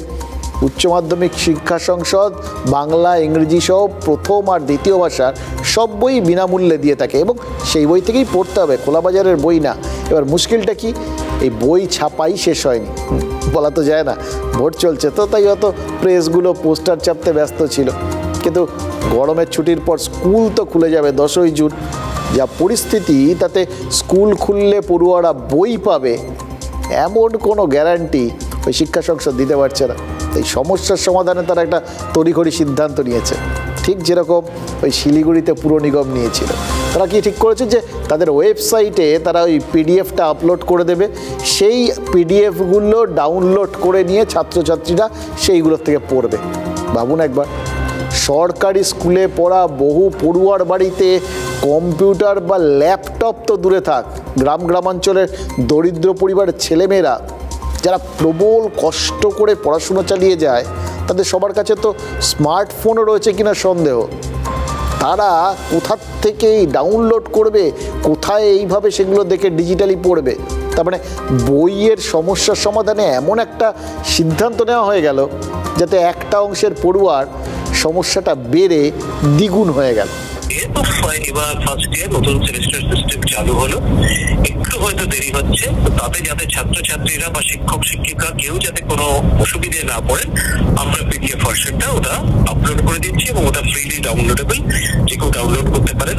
উচ্চ মাধ্যমিক শিক্ষা সংসদ বাংলা, ইংরেজি সহ প্রথম আর দ্বিতীয় ভাষার সব বই বিনামূল্যে দিয়ে থাকে এবং সেই বই থেকেই পড়তে হবে, খোলা বাজারের বই না। এবার মুশকিলটা কি, এই বই ছাপাই শেষ হয়নি, বলা তো যায় না, ভোট চলছে তো, তাই হয়তো প্রেসগুলো পোস্টার ছাপতে ব্যস্ত ছিল। কিন্তু গরমের ছুটির পর স্কুল তো খুলে যাবে 10ই জুন, যা পরিস্থিতি তাতে স্কুল খুললে পড়ুয়ারা বই পাবে এমন কোনো গ্যারান্টি ওই শিক্ষা সংসদ দিতে পারছে না। এই সমস্যার সমাধানে তারা একটা তড়িঘড়ি সিদ্ধান্ত নিয়েছে, ঠিক যেরকম ওই শিলিগুড়িতে পুর নিগম নিয়েছিল। তারা কি ঠিক করেছে যে তাদের ওয়েবসাইটে তারা ওই পিডিএফটা আপলোড করে দেবে, সেই পিডিএফগুলো ডাউনলোড করে নিয়ে ছাত্রছাত্রীরা সেইগুলোর থেকে পড়বে। ভাবুন একবার, সরকারি স্কুলে পড়া বহু পড়ুয়ার বাড়িতে কম্পিউটার বা ল্যাপটপ তো দূরে থাক, গ্রামাঞ্চলের দরিদ্র পরিবারের ছেলেমেয়েরা যারা প্রবল কষ্ট করে পড়াশুনো চালিয়ে যায়, তাদের সবার কাছে তো স্মার্টফোনও রয়েছে কিনা সন্দেহ। তারা কোথার থেকে ডাউনলোড করবে, কোথায় এইভাবে সেগুলো দেখে ডিজিটালি পড়বে? তার মানে বইয়ের সমস্যার সমাধানে এমন একটা সিদ্ধান্ত নেওয়া হয়ে গেল যাতে একটা অংশের পড়ুয়ার সমস্যাটা বেড়ে দ্বিগুণ হয়ে গেল। এবার ফার্স্ট ইয়ার নতুন সেমিস্টার সিস্টেম চালু হলো, একটু হয়তো দেরি হচ্ছে, তো তাতে যাতে ছাত্রছাত্রীরা বা শিক্ষক শিক্ষিকা কেউ যাতে কোনো অসুবিধে না পড়েন, আমরা পিডিএফ ভার্সনটা ওটা আপলোড করে দিচ্ছি এবং ওটা ফ্রিলি ডাউনলোডেবল, যে কেউ ডাউনলোড করতে পারেন,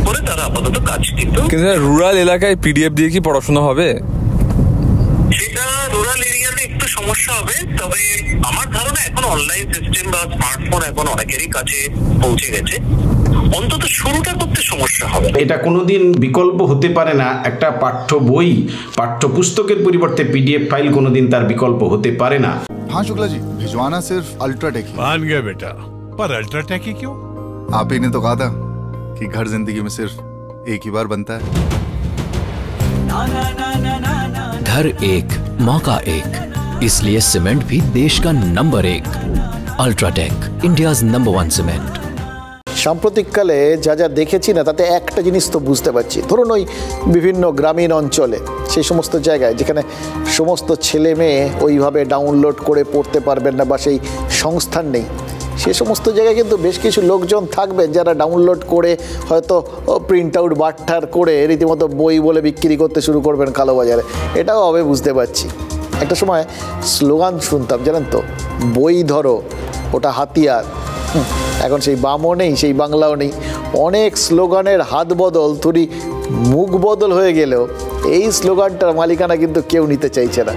করে তারা আপাতত কাজ কিন্তু রুরাল এলাকায় পিডিএফ দিয়ে কি পড়াশোনা হবে? সেটা রুরাল এরিয়াতে একটু সমস্যা হবে, তবে আমার ধারণা এখন অনলাইন সিস্টেম বা স্মার্টফোন এখন অনেকেরই কাছে পৌঁছে গেছে, অন্তত শুরুটা করতে সমস্যা হবে। এটা কোনোদিন বিকল্প হতে পারে না, একটা পাঠ্য বই পাঠ্যপুস্তকের পরিবর্তে পিডিএফ ফাইল কোনোদিন তার বিকল্প হতে পারে না। हाँ शुक्ला जी, भिजवाना सिर्फ अल्ट्राटेक ही। मान गया बेटा, पर अल्ट्राटेक ही क्यों? आप ही ने तो कहा था कि घर जिंदगी में सिर्फ एक ही बार बनता है। घर एक मौका एक, इसलिए सीमेंट भी देश का number 1। UltraTech, India's number 1 cement. সাম্প্রতিককালে যা যা দেখেছি না, তাতে একটা জিনিস তো বুঝতে পারছি। ধরুন ওই বিভিন্ন গ্রামীণ অঞ্চলে সেই সমস্ত জায়গায় যেখানে সমস্ত ছেলে মেয়ে ওইভাবে ডাউনলোড করে পড়তে পারবেন না বা সেই সংস্থান নেই, সে সমস্ত জায়গায় কিন্তু বেশ কিছু লোকজন থাকবেন যারা ডাউনলোড করে হয়তো প্রিন্ট আউট বাট্টার করে রীতিমতো বই বলে বিক্রি করতে শুরু করবেন কালোবাজারে। এটাও হবে বুঝতে পারছি। একটা সময় স্লোগান শুনতাম, জানেন তো, বই ধরো ওটা হাতিয়ার। এখন সেই বামও নেই, সেই বাংলাও নেই। অনেক স্লোগানের হাত বদল, থুরি মুখ বদল হয়ে গেলেও এই স্লোগানটার মালিকানা কিন্তু কেউ নিতে চাইছে না।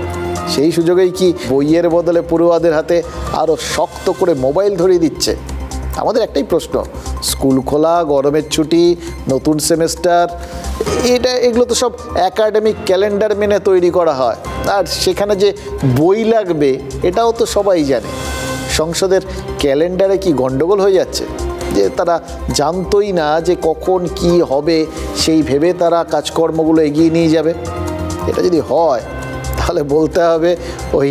সেই সুযোগেই কি বইয়ের বদলে পড়ুয়াদের হাতে আরও শক্ত করে মোবাইল ধরিয়ে দিচ্ছে? আমাদের একটাই প্রশ্ন, স্কুল খোলা, গরমের ছুটি, নতুন সেমেস্টার, এগুলো তো সব একাডেমিক ক্যালেন্ডার মেনে তৈরি করা হয়, আর সেখানে যে বই লাগবে এটাও তো সবাই জানে। সংসদের ক্যালেন্ডারে কি গন্ডগোল হয়ে যাচ্ছে যে তারা জানতোই না যে কখন কি হবে, সেই ভেবে তারা কাজকর্মগুলো এগিয়ে নিয়ে যাবে? এটা যদি হয় তাহলে বলতে হবে ওই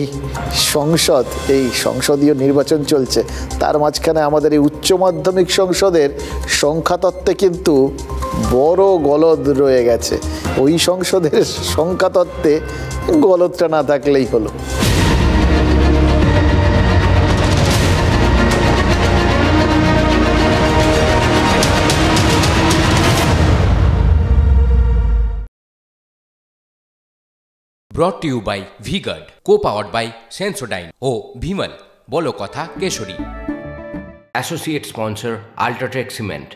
সংসদ, এই সংসদীয় নির্বাচন চলছে, তার মাঝখানে আমাদের এই উচ্চ মাধ্যমিক সংসদের সংখ্যাতত্ত্বে কিন্তু বড় গলদ রয়ে গেছে। ওই সংসদের সংখ্যাতত্ত্বে গলদটা না থাকলেই হলো। Brought to you by V-Guard, co-powered by Sensodyne O Vimal, বলো কথা Keshari. Associate sponsor, Ultratech Cement।